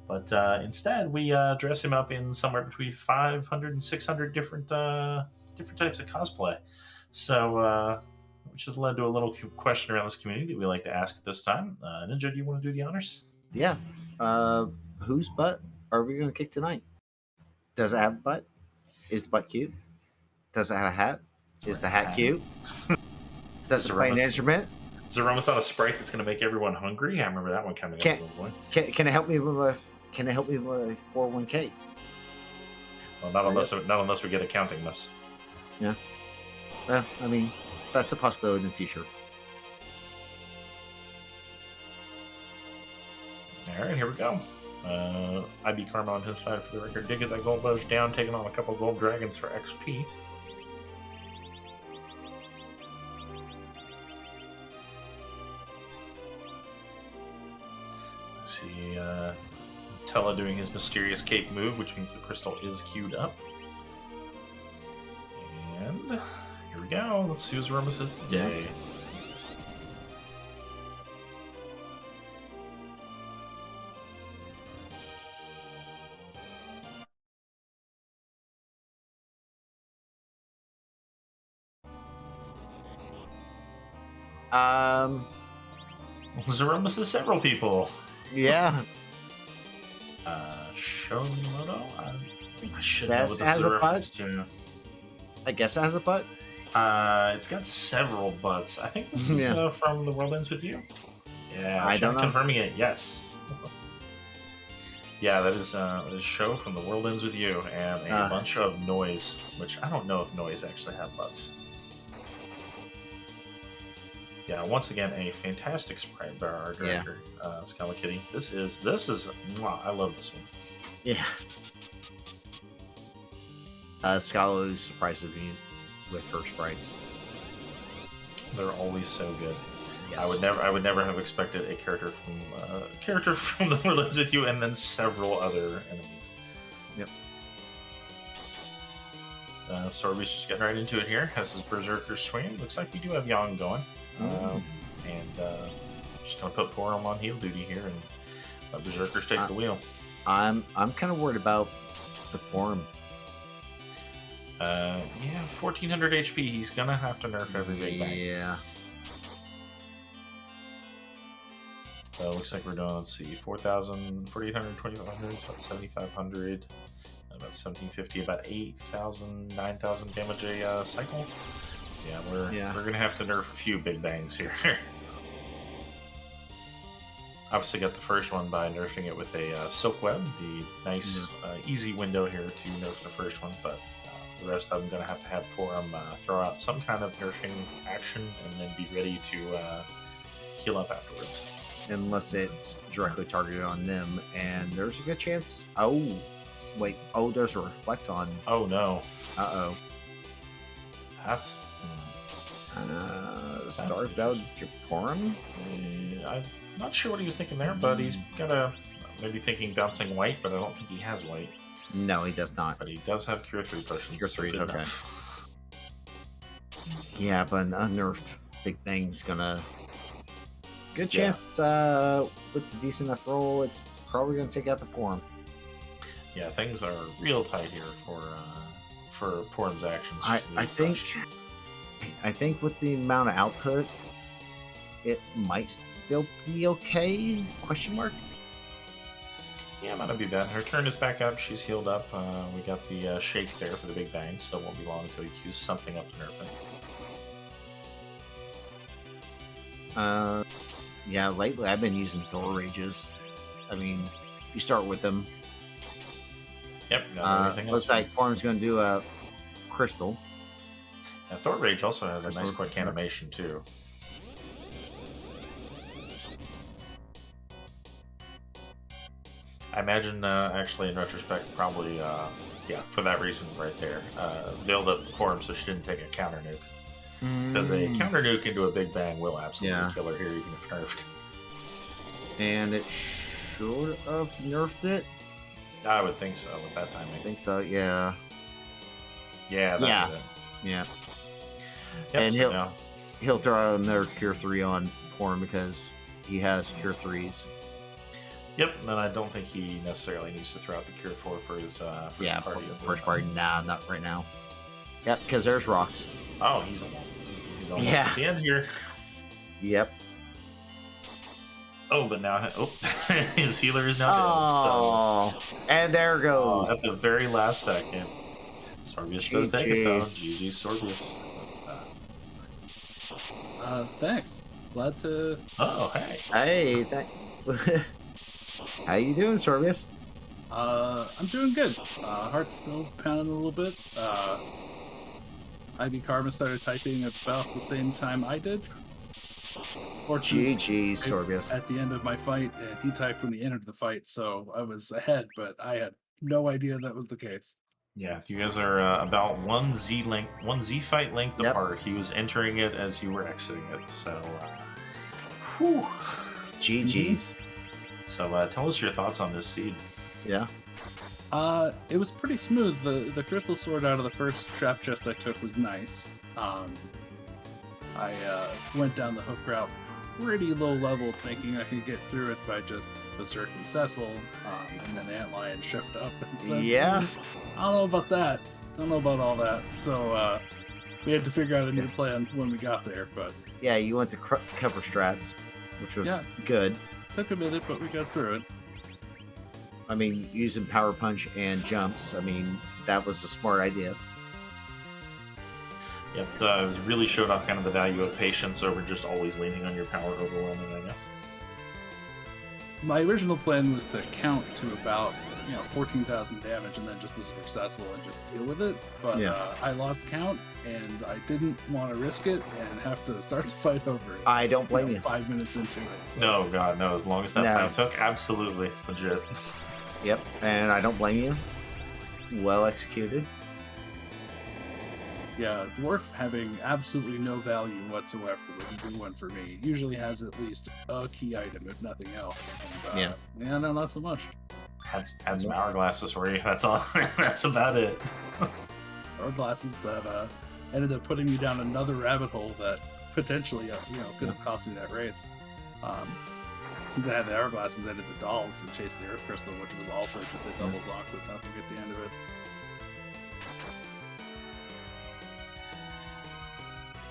Speaker 2: But instead, we dress him up in somewhere between 500 and 600 different types of cosplay. So, which has led to a little question around this community that we like to ask at this time. Ninja, do you want to do the honors?
Speaker 1: Yeah. Whose butt are we going to kick tonight? Does it have a butt? Is the butt cute? Does it have a hat? Is the hat cute? Does it play an instrument?
Speaker 2: Zeromus on a sprite that's going to make everyone hungry. I remember that one coming up.
Speaker 1: Can it help me with a 401k?
Speaker 2: Well, not unless we get accounting this.
Speaker 1: Yeah. Well, I mean, that's a possibility in the future.
Speaker 2: All right, here we go. IBKarma on his side for the record. Did get that gold buzz down, taking on a couple gold dragons for XP. See Tella doing his mysterious cape move, which means the crystal is queued up. And here we go. Let's see who's Zeromus is today. Zeromus is several people.
Speaker 1: Yeah.
Speaker 2: Shonimoto? I should
Speaker 1: know
Speaker 2: what
Speaker 1: this has a butt?
Speaker 2: to.
Speaker 1: I guess it has a butt.
Speaker 2: It's got several butts. I think this is from The World Ends With You. Yeah,
Speaker 1: I don't know.
Speaker 2: Confirming it, yes. Yeah, that is a show from The World Ends With You, and a bunch of noise, which I don't know if noise actually have butts. Yeah, once again, a fantastic sprite by our director, Scala Kitty. This is mwah, I love this one.
Speaker 1: Yeah. Scala surprises me with her sprites.
Speaker 2: They're always so good.
Speaker 1: Yes.
Speaker 2: I would never have expected a character from The World Ends With You, and then several other enemies.
Speaker 1: Yep.
Speaker 2: Sorbius just getting right into it here. Has his Berserker swing. Looks like we do have Yang going. Just gonna put Porum on heal duty here and let Berserkers take the wheel.
Speaker 1: I'm kind of worried about the Porum.
Speaker 2: 1400 HP. He's gonna have to nerf every big bang.
Speaker 1: Yeah.
Speaker 2: Looks like we're doing, let's see, 4,000, 4,800, 2,500, so about 7,500, about 1,750, about 8,000, 9,000 damage a cycle. Yeah, we're gonna have to nerf a few big bangs here. Obviously got the first one by nerfing it with a Silk Web, the nice easy window here to nerf the first one, but for the rest of them gonna have to have Porum throw out some kind of nerfing action and then be ready to heal up afterwards.
Speaker 1: Unless it's directly targeted on them, and there's a good chance. Oh, wait. Oh, there's a reflect on.
Speaker 2: Oh no.
Speaker 1: Uh-oh.
Speaker 2: That's
Speaker 1: started out your Porum?
Speaker 2: I'm not sure what he was thinking there, but he's gonna maybe thinking bouncing white, but I don't think he has white.
Speaker 1: No, he does not.
Speaker 2: But he does have Cure 3 potions.
Speaker 1: Cure 3, okay. Yeah, but an unnerfed big thing's gonna... Good chance with the decent enough roll, it's probably gonna take out the Porum.
Speaker 2: Yeah, things are real tight here for Porum's actions.
Speaker 1: I think with the amount of output, it might still be okay? Question mark.
Speaker 2: Yeah, might not be bad. Her turn is back up. She's healed up. We got the shake there for the big bang, so it won't be long until we use something up to nerf it.
Speaker 1: Yeah, lately I've been using Thor Rages. I mean, you start with them.
Speaker 2: Yep.
Speaker 1: Looks like Porum's going to do a crystal.
Speaker 2: And Thor Rage also has a nice quick animation too. I imagine, actually, in retrospect, probably, for that reason right there, veiled up Porum so she didn't take a counter nuke. Because a counter nuke into a big bang will absolutely kill her here, even if nerfed.
Speaker 1: And it should have nerfed it?
Speaker 2: I would think so with that timing.
Speaker 1: I think so, yeah.
Speaker 2: Yeah,
Speaker 1: yeah.
Speaker 2: Yep,
Speaker 1: and he'll throw out another Cure 3 on Porum because he has Cure 3s.
Speaker 2: Yep, and I don't think he necessarily needs to throw out the Cure 4 for his party.
Speaker 1: First party, nah, not right now. Yep, because there's rocks.
Speaker 2: Oh, he's almost at the end here.
Speaker 1: Yep.
Speaker 2: Oh, but now his healer is now dead.
Speaker 1: So. And there goes.
Speaker 2: At the very last second. Sorbius does take it though. GG Sorbius.
Speaker 3: Thanks. Glad to...
Speaker 2: Oh, hey.
Speaker 1: Hey, how you doing, Sorbius?
Speaker 3: I'm doing good. Heart's still pounding a little bit. IBKarma started typing about the same time I did.
Speaker 1: GG, Sorbius.
Speaker 3: At the end of my fight, and he typed when he entered the fight, so I was ahead, but I had no idea that was the case.
Speaker 2: Yeah, you guys are about one Z fight length apart. He was entering it as you were exiting it, so whew.
Speaker 1: GG's.
Speaker 2: So tell us your thoughts on this seed.
Speaker 1: Yeah.
Speaker 3: It was pretty smooth. The crystal sword out of the first trap chest I took was nice. I went down the hook route pretty low level, thinking I could get through it by just berserking Cecil, and then Antlion showed up and said,
Speaker 1: "Yeah,
Speaker 3: I don't know about that. I don't know about all that." So we had to figure out a new plan when we got there. But
Speaker 1: yeah, you went to cover strats, which was good.
Speaker 3: Took a minute, but we got through it.
Speaker 1: I mean, using power punch and jumps. I mean, that was a smart idea.
Speaker 2: Yep, it really showed off kind of the value of patience over just always leaning on your power overwhelming, I guess.
Speaker 3: my original plan was to count to about 14,000 damage and then just was successful and just deal with it. But I lost count and I didn't want to risk it and have to start the fight over it.
Speaker 1: I don't blame you.
Speaker 3: 5 minutes into it. So.
Speaker 2: No, God, no. As long as that fight took, absolutely legit.
Speaker 1: Yep, and I don't blame you. Well executed.
Speaker 3: Yeah, Dwarf having absolutely no value whatsoever was a good one for me. It usually has at least a key item, if nothing else. And, yeah, no, not so much.
Speaker 2: Had some hourglasses for you. That's all. That's about it.
Speaker 3: Hourglasses that ended up putting me down another rabbit hole that potentially, could have cost me that race. Since I had the hourglasses, I did the dolls and chased the Earth Crystal, which was also just a double zonk with nothing at the end of it.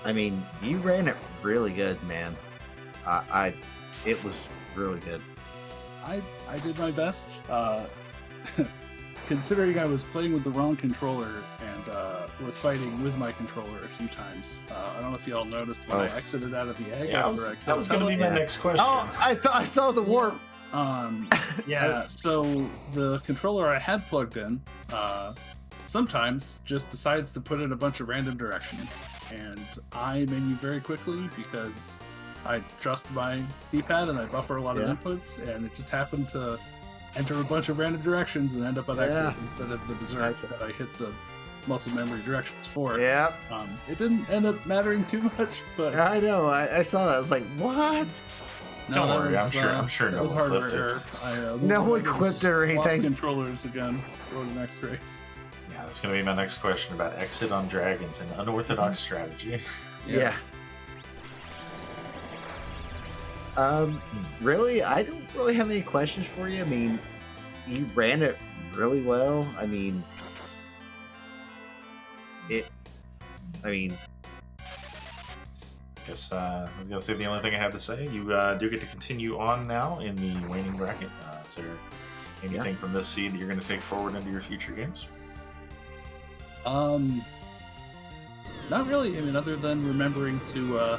Speaker 1: I mean, you ran it really good, man. It was really good.
Speaker 3: I did my best. Considering I was playing with the wrong controller and was fighting with my controller a few times. I don't know if y'all noticed when I exited out of the egg.
Speaker 2: Yeah, that was going to be my next question.
Speaker 1: Oh, I saw the warp.
Speaker 3: Yeah. So the controller I had plugged in sometimes just decides to put in a bunch of random directions, and I menu very quickly because I trust my D-pad and I buffer a lot of inputs, and it just happened to enter a bunch of random directions and end up at exit instead of the berserk that I hit the muscle memory directions for.
Speaker 1: Yeah.
Speaker 3: It didn't end up mattering too much, but
Speaker 1: I know. I saw that. I was like, what?
Speaker 3: No,
Speaker 2: Don't worry. I'm sure.
Speaker 3: That was hardware error.
Speaker 1: No one clipped it or anything.
Speaker 3: Controllers again for the next race.
Speaker 2: Yeah, that's going to be my next question about exit on dragons and unorthodox strategy.
Speaker 3: Yeah.
Speaker 1: Really, I don't really have any questions for you. I mean, you ran it really well. I mean,
Speaker 2: Guess I was going to say the only thing I have to say. You do get to continue on now in the waning bracket. Is there anything from this seed that you're going to take forward into your future games?
Speaker 3: Not really. I mean, other than remembering to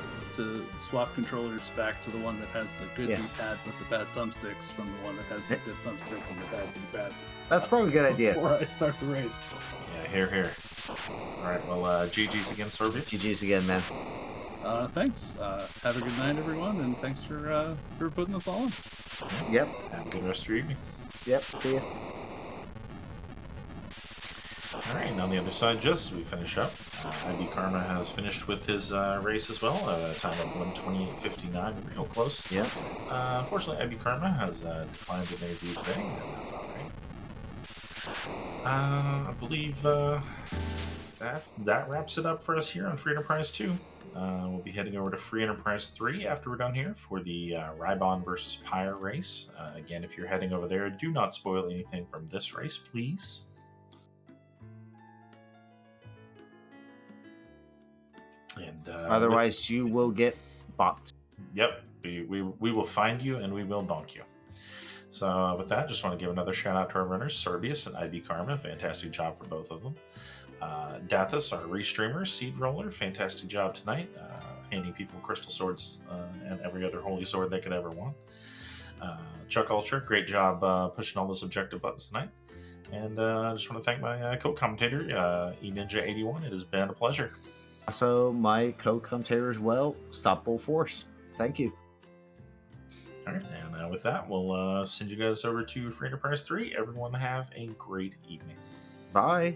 Speaker 3: swap controllers back to the one that has the good D-pad with the bad thumbsticks from the one that has the good thumbsticks and the bad D-pad.
Speaker 1: That's probably a good idea.
Speaker 3: Before I start the race.
Speaker 2: Yeah, here. All right, well, GG's again, Sorbius.
Speaker 1: GG's again, man.
Speaker 3: Thanks. Have a good night, everyone, and thanks for putting this all on.
Speaker 1: Yep.
Speaker 2: Have a good rest of your evening.
Speaker 1: Yep, see ya.
Speaker 2: Alright, and on the other side, just as we finish up, IBKarma has finished with his race as well, a time of 128.59, real close.
Speaker 1: Yep.
Speaker 2: Unfortunately, IBKarma has declined an interview today, and that's alright. I believe that wraps it up for us here on Free Enterprise 2. We'll be heading over to Free Enterprise 3 after we're done here for the Rybon versus Pyre race. Again, if you're heading over there, do not spoil anything from this race, please. And
Speaker 1: otherwise, you will get bonked.
Speaker 2: Yep, we will find you and we will bonk you. So with that, just want to give another shout out to our runners, Sorbius and IBKarma. Fantastic job for both of them. Dathus, our restreamer, Seed Roller, fantastic job tonight, handing people crystal swords and every other holy sword they could ever want. Chuck Ultra, great job pushing all those objective buttons tonight. And I just want to thank my co-commentator, eNinja81. It has been a pleasure.
Speaker 1: Also, my co-commentator as well, Stoppable Force. Thank you.
Speaker 2: All right, and with that, we'll send you guys over to Free Enterprise 3. Everyone have a great evening.
Speaker 1: Bye.